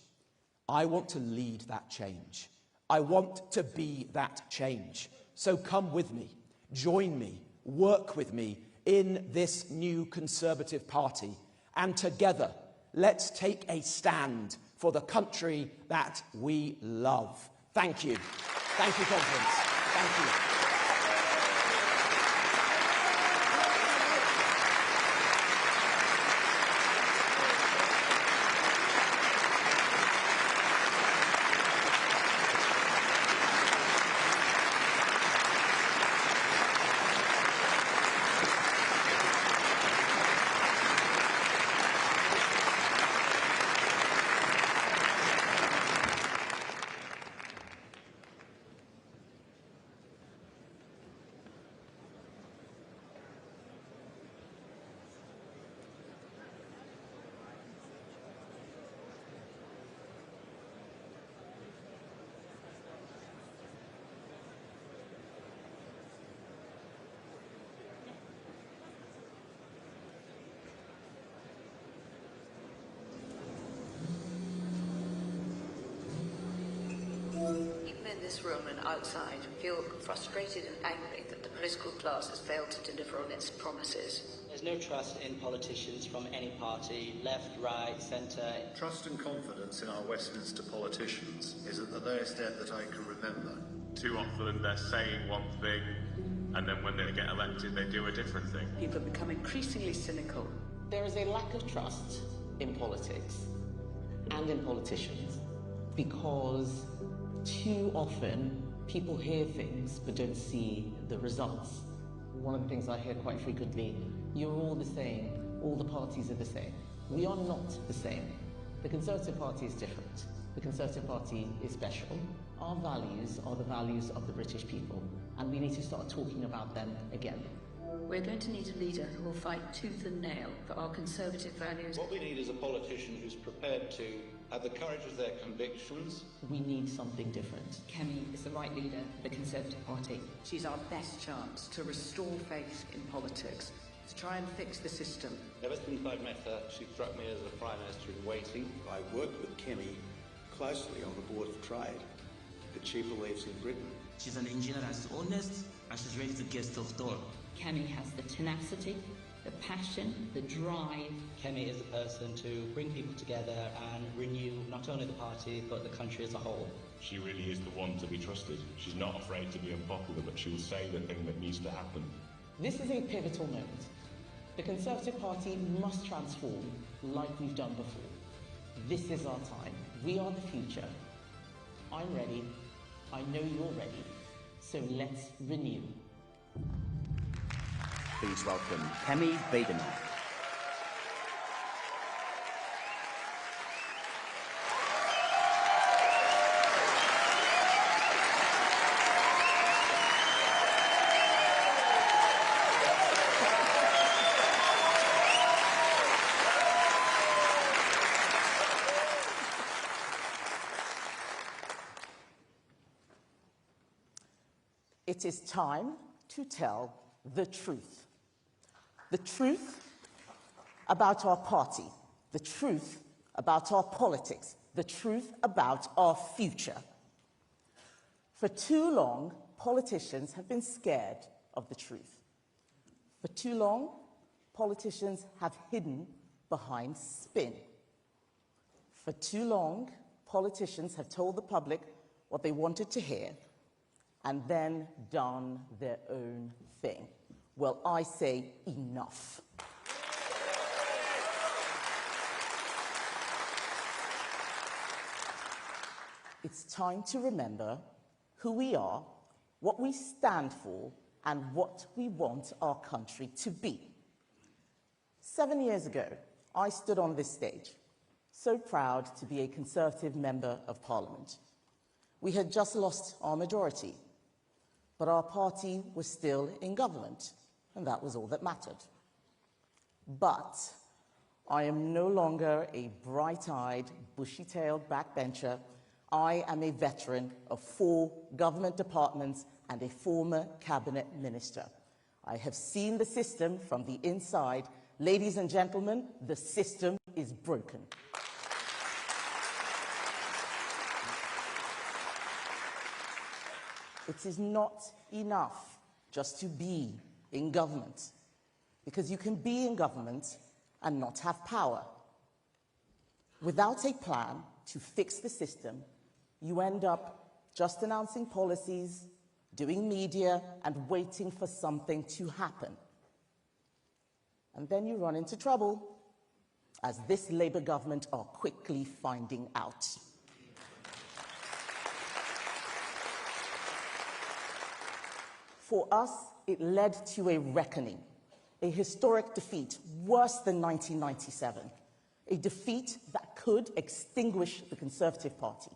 I want to lead that change. I want to be that change. So come with me, join me, work with me in this new Conservative Party, and together let's take a stand for the country that we love. Thank you. Thank you, Conference. Thank you. People in this room and outside feel frustrated and angry that the political class has failed to deliver on its promises. There's no trust in politicians from any party, left, right, centre. Trust and confidence in our Westminster politicians is at the lowest ebb that I can remember. Too often they're saying one thing, and then when they get elected they do a different thing. People have become increasingly cynical. There is a lack of trust in politics and in politicians because too often people hear things but don't see the results. One of the things I hear quite frequently, you're all the same, all the parties are the same. We are not the same. The Conservative Party is different. The Conservative Party is special. Our values are the values of the British people, and we need to start talking about them again. We're going to need a leader who will fight tooth and nail for our Conservative values. What we need is a politician who's prepared to have the courage of their convictions. We need something different. Kemi is the right leader for the Conservative Party. She's our best chance to restore faith in politics, to try and fix the system. Ever since I've met her, she struck me as a Prime Minister in waiting. I worked with Kemi closely on the Board of Trade, but she believes in Britain. She's an engineer that's honest, and she's ready to get stuff done. Kemi has the tenacity, the passion, the drive. Kemi is a person to bring people together and renew not only the party but the country as a whole. She really is the one to be trusted. She's not afraid to be unpopular, but she will say the thing that needs to happen. This is a pivotal moment. The Conservative Party must transform like we've done before. This is our time. We are the future. I'm ready. I know you're ready. So let's renew. Please welcome Kemi Badenoch. It is time to tell the truth. The truth about our party, the truth about our politics, the truth about our future. For too long, politicians have been scared of the truth. For too long, politicians have hidden behind spin. For too long, politicians have told the public what they wanted to hear and then done their own thing. Well, I say enough. It's time to remember who we are, what we stand for, and what we want our country to be. 7 years ago, I stood on this stage, so proud to be a Conservative Member of Parliament. We had just lost our majority, but our party was still in government, and that was all that mattered. But I am no longer a bright-eyed, bushy-tailed backbencher. I am a veteran of 4 government departments and a former cabinet minister. I have seen the system from the inside. Ladies and gentlemen, the system is broken. It is not enough just to be in government, because you can be in government and not have power. Without a plan to fix the system, you end up just announcing policies, doing media, and waiting for something to happen. And then you run into trouble, as this Labour government are quickly finding out. For us, it led to a reckoning, a historic defeat, worse than 1997, a defeat that could extinguish the Conservative Party.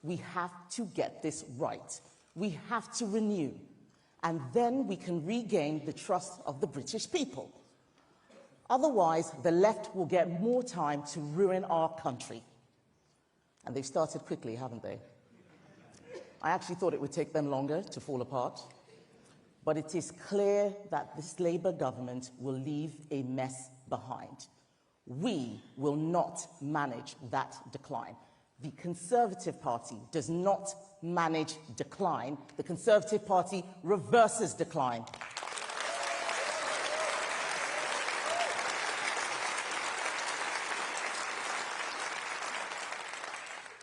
We have to get this right. We have to renew, and then we can regain the trust of the British people. Otherwise, the left will get more time to ruin our country. And they've started quickly, haven't they? I actually thought it would take them longer to fall apart. But it is clear that this Labour government will leave a mess behind. We will not manage that decline. The Conservative Party does not manage decline. The Conservative Party reverses decline.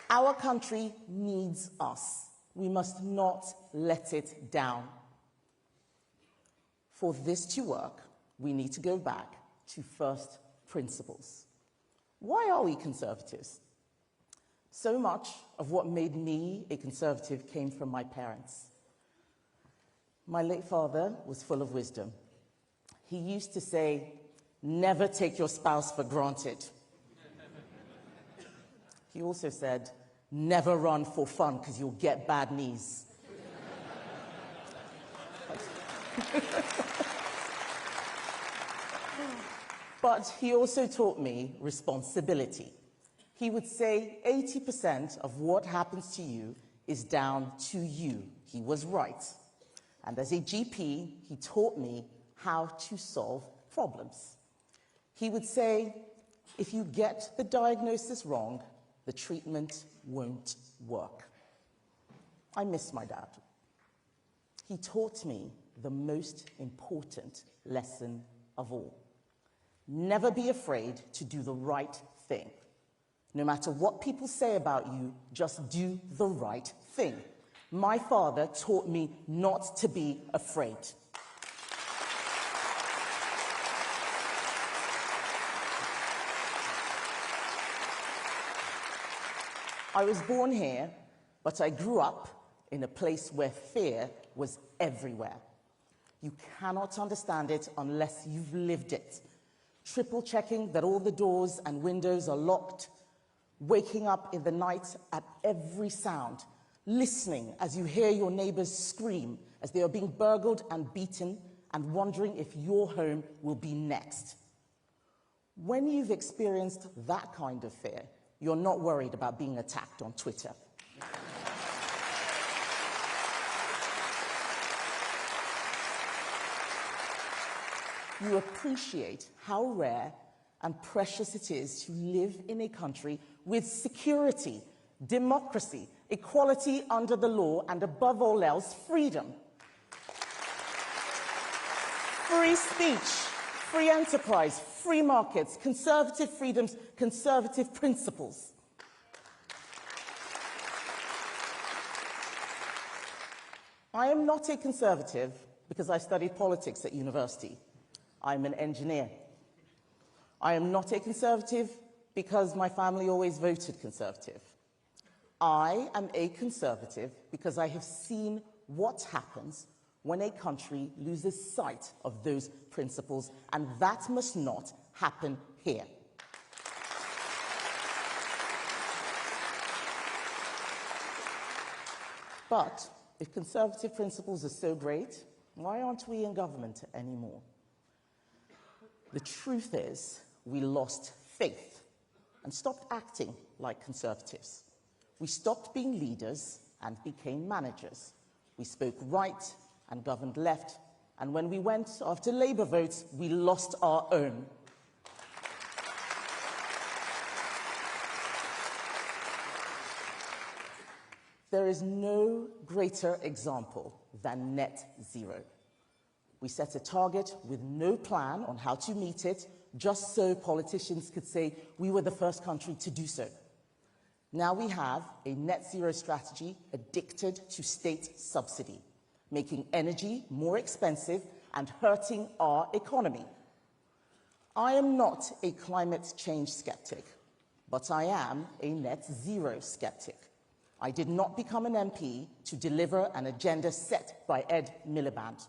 Our country needs us. We must not let it down. For this to work, we need to go back to first principles. Why are we Conservatives? So much of what made me a Conservative came from my parents. My late father was full of wisdom. He used to say, "Never take your spouse for granted." He also said, "Never run for fun because you'll get bad knees." But he also taught me responsibility. He would say 80% of what happens to you is down to you. He was right. And as a GP, he taught me how to solve problems. He would say, if you get the diagnosis wrong, the treatment won't work. I miss my dad. He taught me the most important lesson of all. Never be afraid to do the right thing. No matter what people say about you, just do the right thing. My father taught me not to be afraid. I was born here, but I grew up in a place where fear was everywhere. You cannot understand it unless you've lived it. Triple checking that all the doors and windows are locked, waking up in the night at every sound, listening as you hear your neighbors scream as they are being burgled and beaten, and wondering if your home will be next. When you've experienced that kind of fear, you're not worried about being attacked on Twitter. You appreciate how rare and precious it is to live in a country with security, democracy, equality under the law, and above all else, freedom. Free speech, free enterprise, free markets, conservative freedoms, conservative principles. I am not a conservative because I studied politics at university. I'm an engineer. I am not a conservative because my family always voted conservative. I am a conservative because I have seen what happens when a country loses sight of those principles, and that must not happen here. But if conservative principles are so great, why aren't we in government anymore? The truth is, we lost faith and stopped acting like conservatives. We stopped being leaders and became managers. We spoke right and governed left, and when we went after Labour votes, we lost our own. There is no greater example than net zero. We set a target with no plan on how to meet it, just so politicians could say we were the first country to do so. Now we have a net zero strategy addicted to state subsidy, making energy more expensive and hurting our economy. I am not a climate change skeptic, but I am a net zero skeptic. I did not become an MP to deliver an agenda set by Ed Miliband.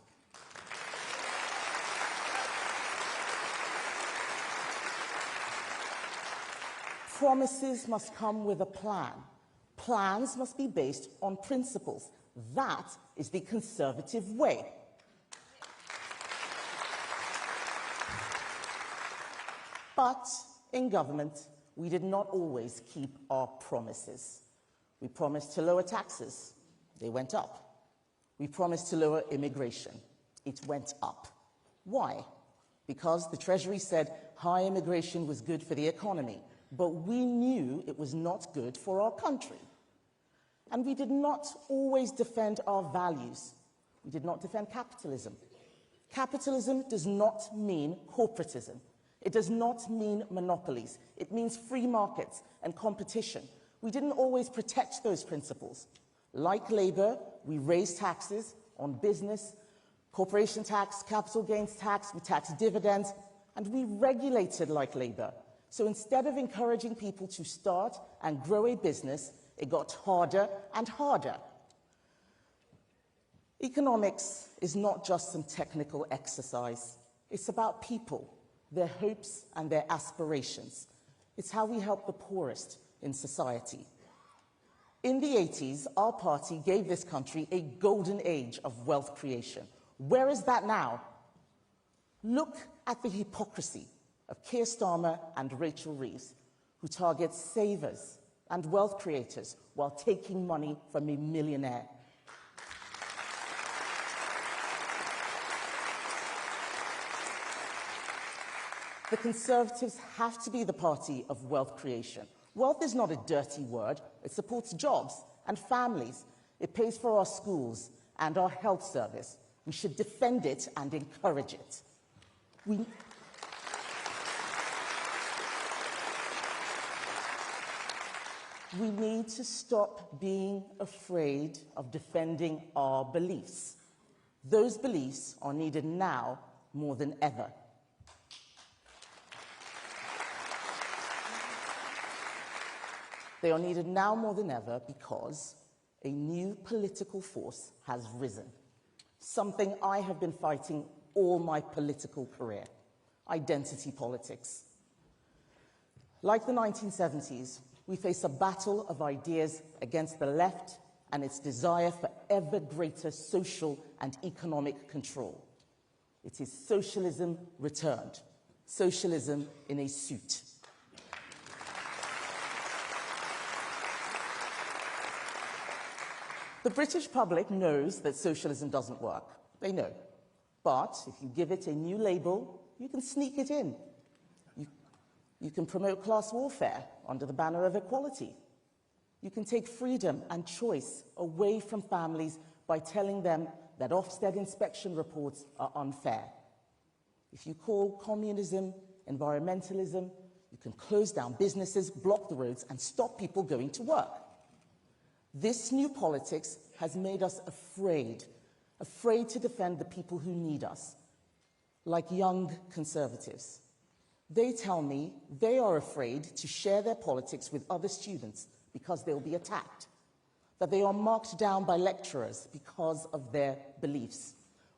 Promises must come with a plan. Plans must be based on principles. That is the conservative way. But in government, we did not always keep our promises. We promised to lower taxes. They went up. We promised to lower immigration. It went up. Why? Because the Treasury said high immigration was good for the economy, but we knew it was not good for our country. And we did not always defend our values. We did not defend capitalism. Capitalism does not mean corporatism. It does not mean monopolies. It means free markets and competition. We didn't always protect those principles. Like Labour, we raised taxes on business, corporation tax, capital gains tax, we taxed dividends, and we regulated like Labour. So instead of encouraging people to start and grow a business, it got harder and harder. Economics is not just some technical exercise. It's about people, their hopes and their aspirations. It's how we help the poorest in society. In the 80s, our party gave this country a golden age of wealth creation. Where is that now? Look at the hypocrisy of Keir Starmer and Rachel Reeves, who target savers and wealth creators while taking money from a millionaire. The Conservatives have to be the party of wealth creation. Wealth is not a dirty word. It supports jobs and families. It pays for our schools and our health service. We should defend it and encourage it. We need to stop being afraid of defending our beliefs. Those beliefs are needed now more than ever. They are needed now more than ever because a new political force has risen. something I have been fighting all my political career: identity politics. Like the 1970s, we face a battle of ideas against the left and its desire for ever greater social and economic control. It is socialism returned, socialism in a suit. The British public knows that socialism doesn't work. They know. But if you give it a new label, you can sneak it in. You can promote class warfare under the banner of equality. You can take freedom and choice away from families by telling them that Ofsted inspection reports are unfair. If you call communism environmentalism, you can close down businesses, block the roads, and stop people going to work. This new politics has made us afraid to defend the people who need us, like young conservatives. They tell me they are afraid to share their politics with other students because they'll be attacked, that they are marked down by lecturers because of their beliefs.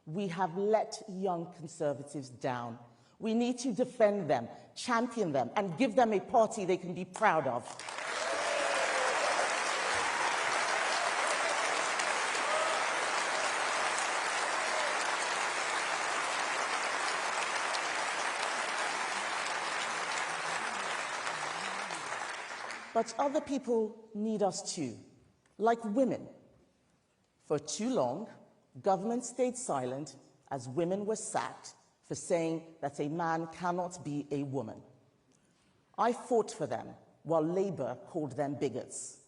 We have let young conservatives down. We need to defend them, champion them, and give them a party they can be proud of. But other people need us too, like women. For too long, government stayed silent as women were sacked for saying that a man cannot be a woman. I fought for them while Labour called them bigots.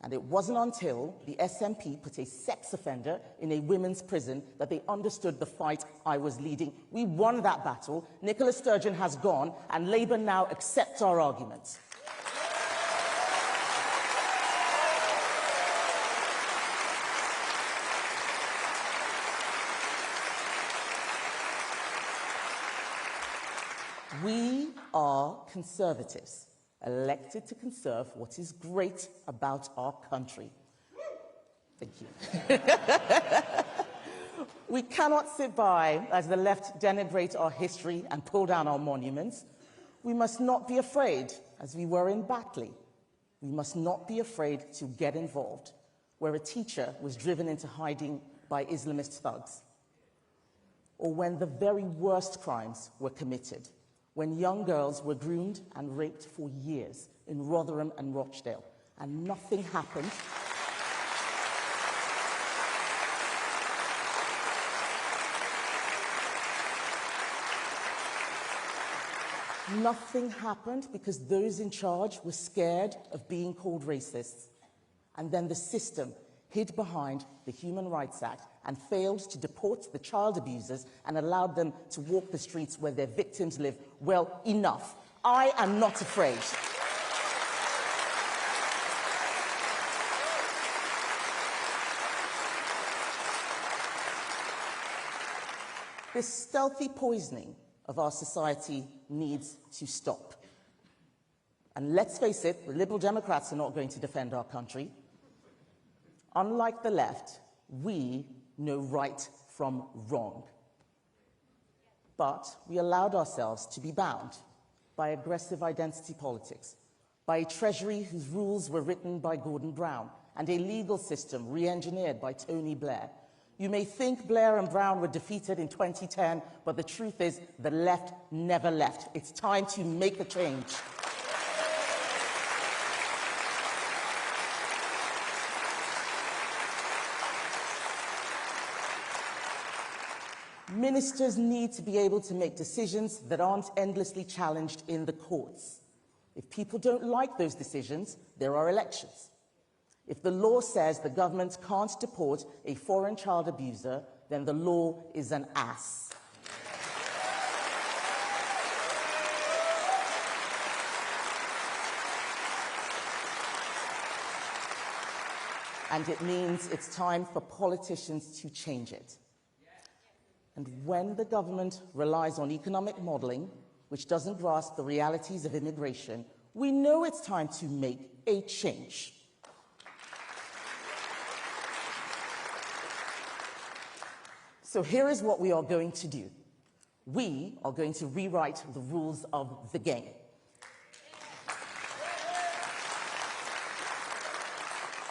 And it wasn't until the SNP put a sex offender in a women's prison that they understood the fight I was leading. We won that battle. Nicola Sturgeon has gone, and Labour now accepts our arguments. We are conservatives, elected to conserve what is great about our country. Thank you. We cannot sit by as the left denigrate our history and pull down our monuments. We must not be afraid, as we were in Batley. We must not be afraid to get involved, where a teacher was driven into hiding by Islamist thugs, or when the very worst crimes were committed, when young girls were groomed and raped for years in Rotherham and Rochdale, and nothing happened. Nothing happened because those in charge were scared of being called racists. And then the system hid behind the Human Rights Act and failed to deport the child abusers and allowed them to walk the streets where their victims live. Well, enough. I am not afraid. This stealthy poisoning of our society needs to stop. And let's face it, the Liberal Democrats are not going to defend our country. Unlike the left, we know right from wrong. But we allowed ourselves to be bound by aggressive identity politics, by a treasury whose rules were written by Gordon Brown, and a legal system re-engineered by Tony Blair. You may think Blair and Brown were defeated in 2010, but the truth is the left never left. It's time to make a change. Ministers need to be able to make decisions that aren't endlessly challenged in the courts. If people don't like those decisions, there are elections. If the law says the government can't deport a foreign child abuser, then the law is an ass. And it means it's time for politicians to change it. And when the government relies on economic modelling, which doesn't grasp the realities of immigration, we know it's time to make a change. So here is what we are going to do. We are going to rewrite the rules of the game.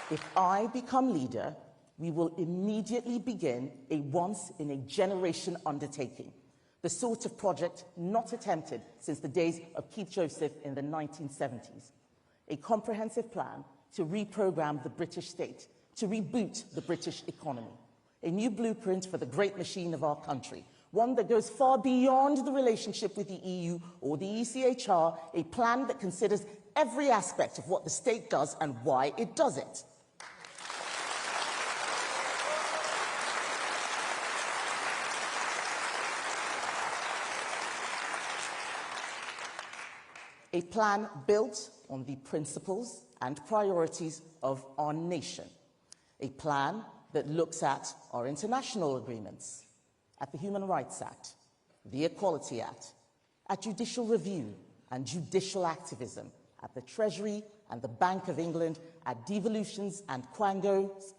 If I become leader, we will immediately begin a once-in-a-generation undertaking, the sort of project not attempted since the days of Keith Joseph in the 1970s. A comprehensive plan to reprogram the British state, to reboot the British economy. A new blueprint for the great machine of our country, one that goes far beyond the relationship with the EU or the ECHR, a plan that considers every aspect of what the state does and why it does it. A plan built on the principles and priorities of our nation. A plan that looks at our international agreements, at the Human Rights Act, the Equality Act, at judicial review and judicial activism, at the Treasury and the Bank of England, at devolutions and quangos,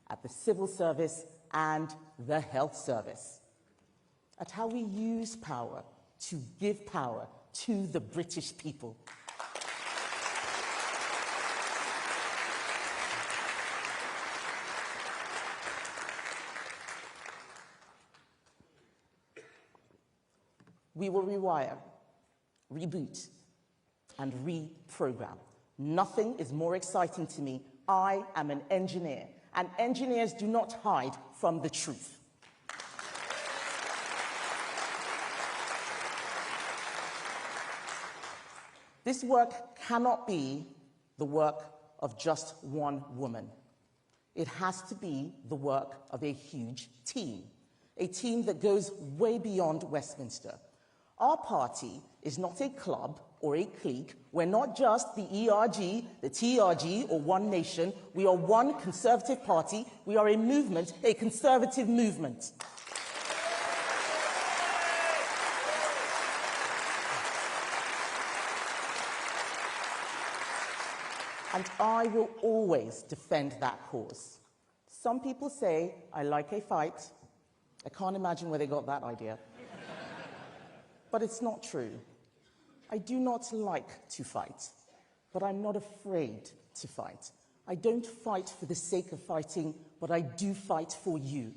at the civil service and the health service, at how we use power to give power to the British people. We will rewire, reboot, and reprogram. Nothing is more exciting to me. I am an engineer, and engineers do not hide from the truth. This work cannot be the work of just one woman. It has to be the work of a huge team, a team that goes way beyond Westminster. Our party is not a club or a clique. We're not just the ERG, the TRG, or One Nation. We are one Conservative party. We are a movement, a conservative movement. And I will always defend that cause. Some people say I like a fight. I can't imagine where they got that idea. But it's not true. I do not like to fight, but I'm not afraid to fight. I don't fight for the sake of fighting, but I do fight for you.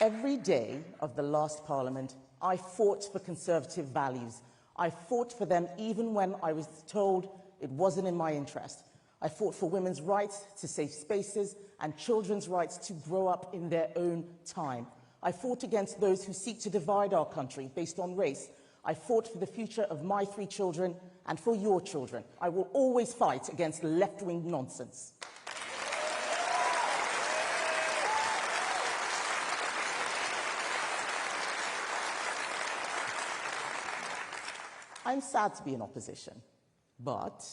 Every day of the last Parliament, I fought for Conservative values. I fought for them even when I was told it wasn't in my interest. I fought for women's rights to safe spaces and children's rights to grow up in their own time. I fought against those who seek to divide our country based on race. I fought for the future of my 3 children and for your children. I will always fight against left-wing nonsense. I'm sad to be in opposition, but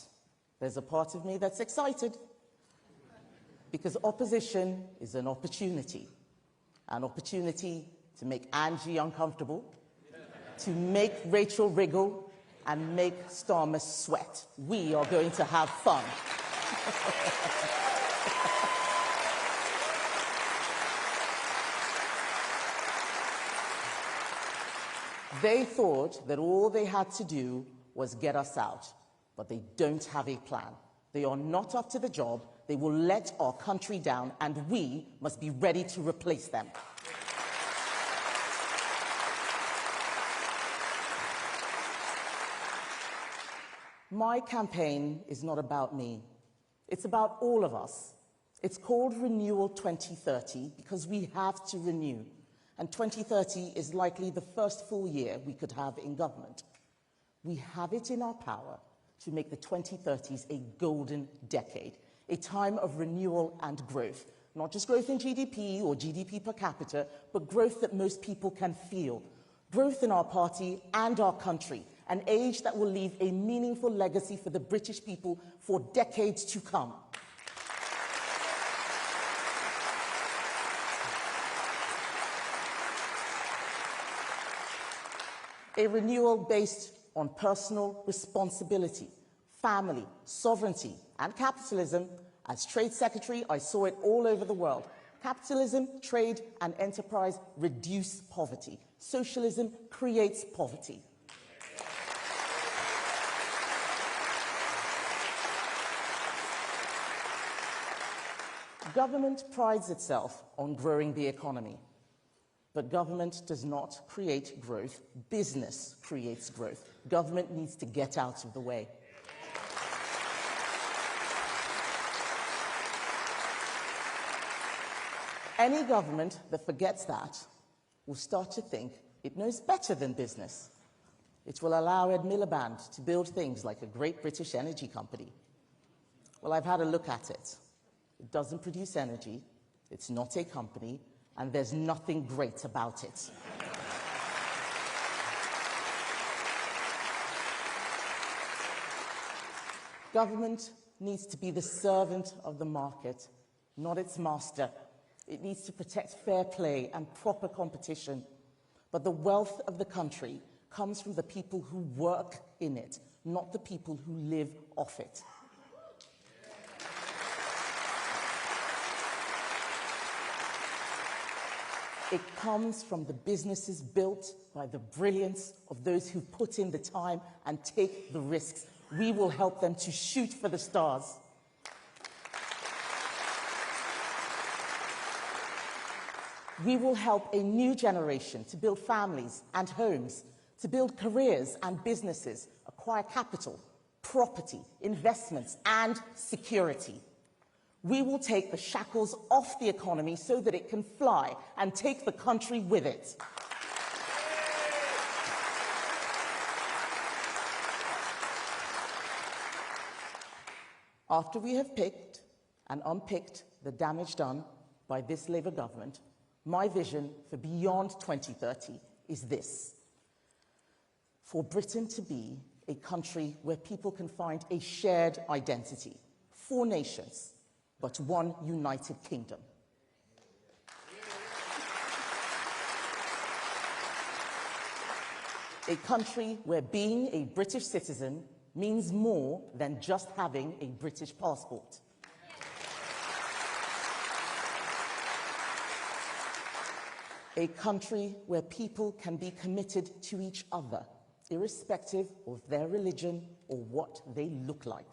there's a part of me that's excited because opposition is an opportunity to make Angie uncomfortable, to make Rachel wriggle, and make Starmer sweat. We are going to have fun. They thought that all they had to do was get us out, but they don't have a plan. They are not up to the job. They will let our country down, and we must be ready to replace them. My campaign is not about me. It's about all of us. It's called Renewal 2030 because we have to renew. And 2030 is likely the first full year we could have in government. We have it in our power to make the 2030s a golden decade, a time of renewal and growth. Not just growth in GDP or GDP per capita, but growth that most people can feel. Growth in our party and our country, an age that will leave a meaningful legacy for the British people for decades to come. A renewal based on personal responsibility, family, sovereignty, and capitalism, As Trade Secretary, I saw it all over the world. Capitalism, trade, and enterprise reduce poverty. Socialism creates poverty. Government prides itself on growing the economy. But government does not create growth. Business creates growth. Government needs to get out of the way. Any government that forgets that will start to think it knows better than business. It will allow Ed Miliband to build things like a great British energy company. Well, I've had a look at it. It doesn't produce energy, it's not a company, and there's nothing great about it. Government needs to be the servant of the market, not its master. It needs to protect fair play and proper competition. But the wealth of the country comes from the people who work in it, not the people who live off it. It comes from the businesses built by the brilliance of those who put in the time and take the risks. We will help them to shoot for the stars. We will help a new generation to build families and homes, to build careers and businesses, acquire capital, property, investments, and security. We will take the shackles off the economy so that it can fly and take the country with it. After we have picked and unpicked the damage done by this Labour government, my vision for beyond 2030 is this: for Britain to be a country where people can find a shared identity, 4 nations, but one united kingdom. A country where being a British citizen means more than just having a British passport. A country where people can be committed to each other, irrespective of their religion or what they look like.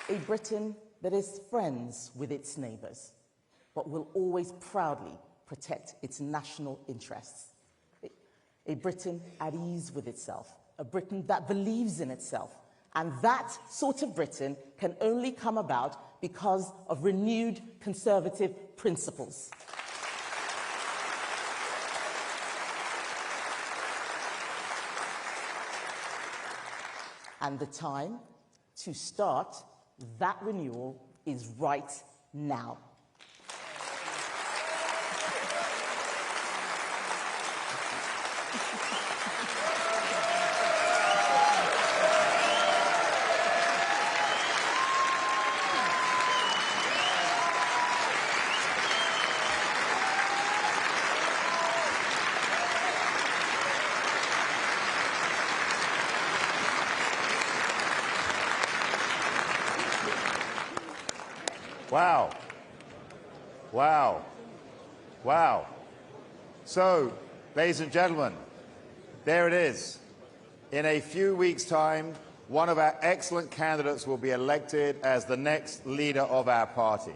A Britain that is friends with its neighbours, but will always proudly protect its national interests. A Britain at ease with itself, a Britain that believes in itself. And that sort of Britain can only come about because of renewed conservative principles. And the time to start that renewal is right now. Wow. Wow. Wow. So, ladies and gentlemen, there it is. In a few weeks' time, one of our excellent candidates will be elected as the next leader of our party.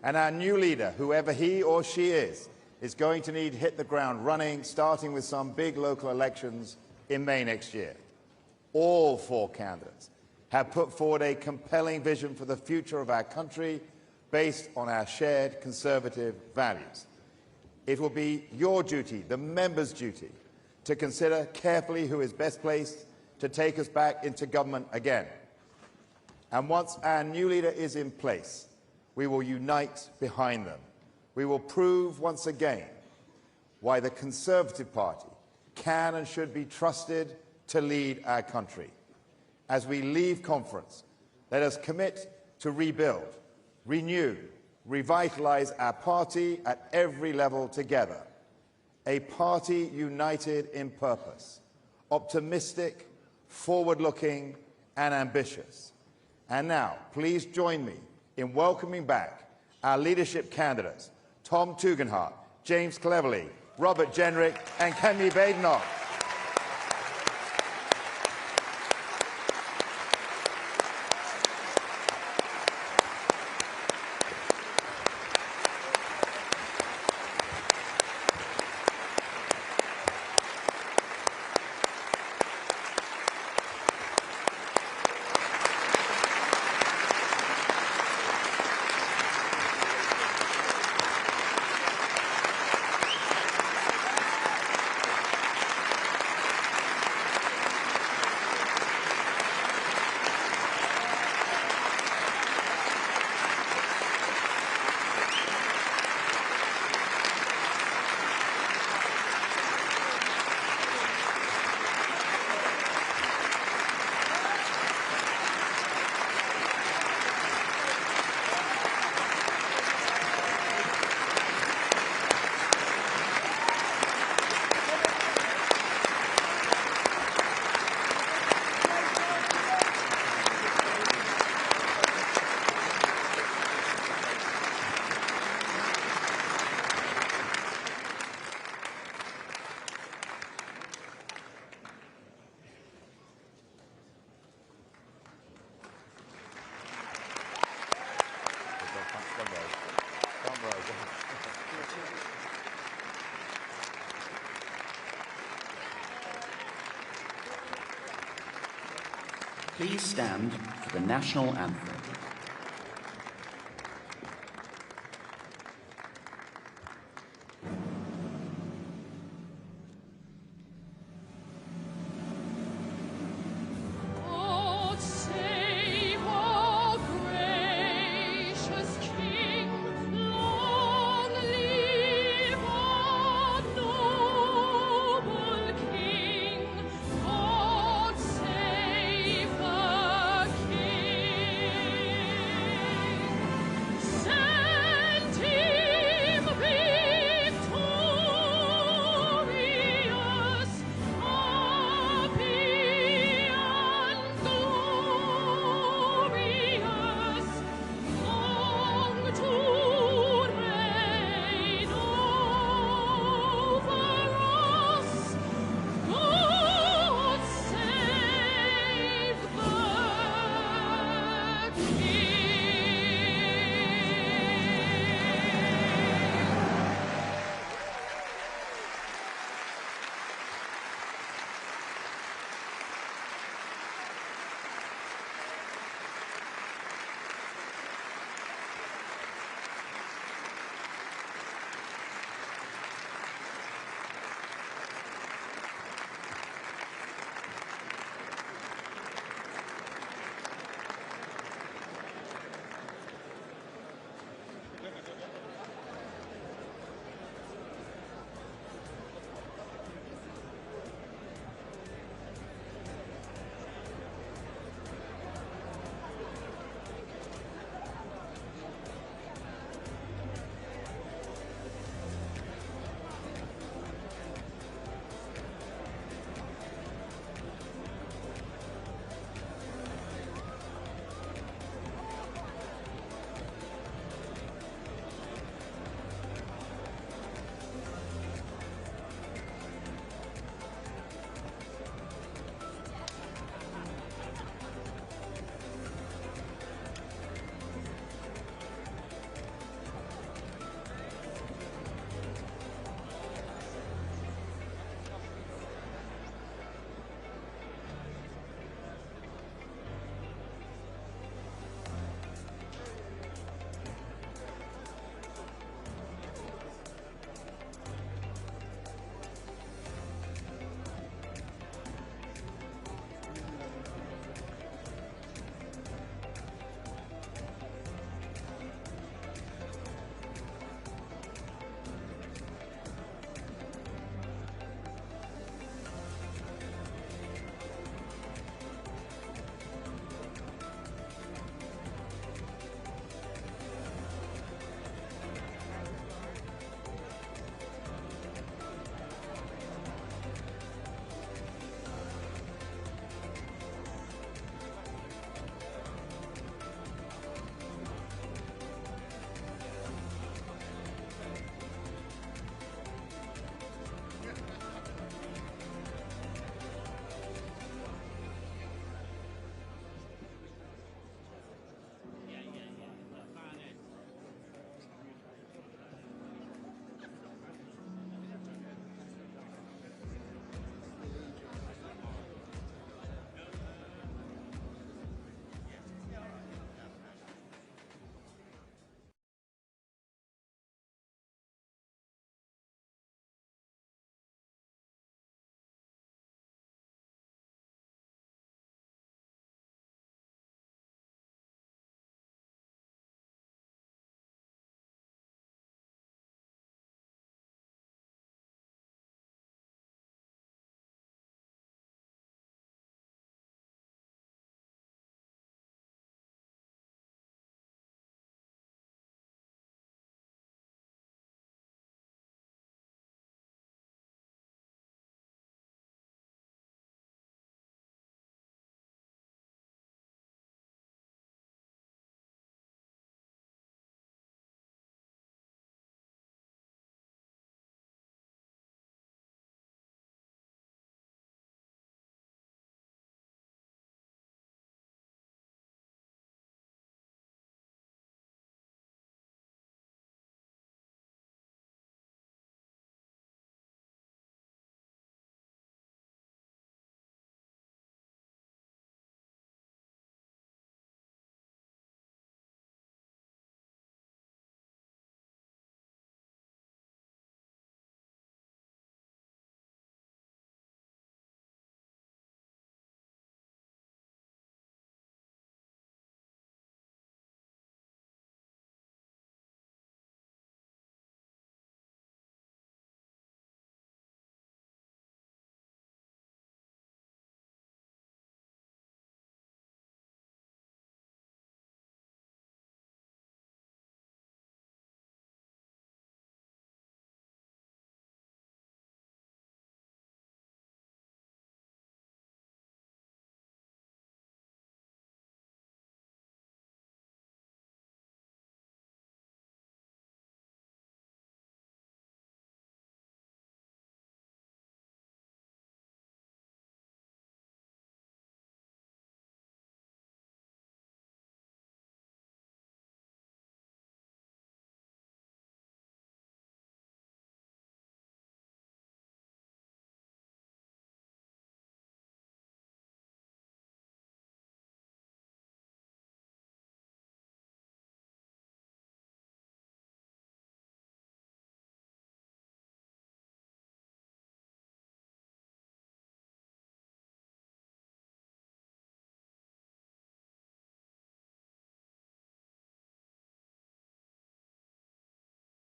And our new leader, whoever he or she is going to need to hit the ground running, starting with some big local elections in May next year. All 4 candidates have put forward a compelling vision for the future of our country based on our shared conservative values. It will be your duty, the members' duty, to consider carefully who is best placed to take us back into government again. And once our new leader is in place, we will unite behind them. We will prove once again why the Conservative Party can and should be trusted to lead our country. As we leave conference, let us commit to rebuild, renew, revitalise our party at every level together. A party united in purpose, optimistic, forward-looking, and ambitious. And now, please join me in welcoming back our leadership candidates, Tom Tugendhat, James Cleverly, Robert Jenrick, and Kemi Badenoch. Please stand for the national anthem.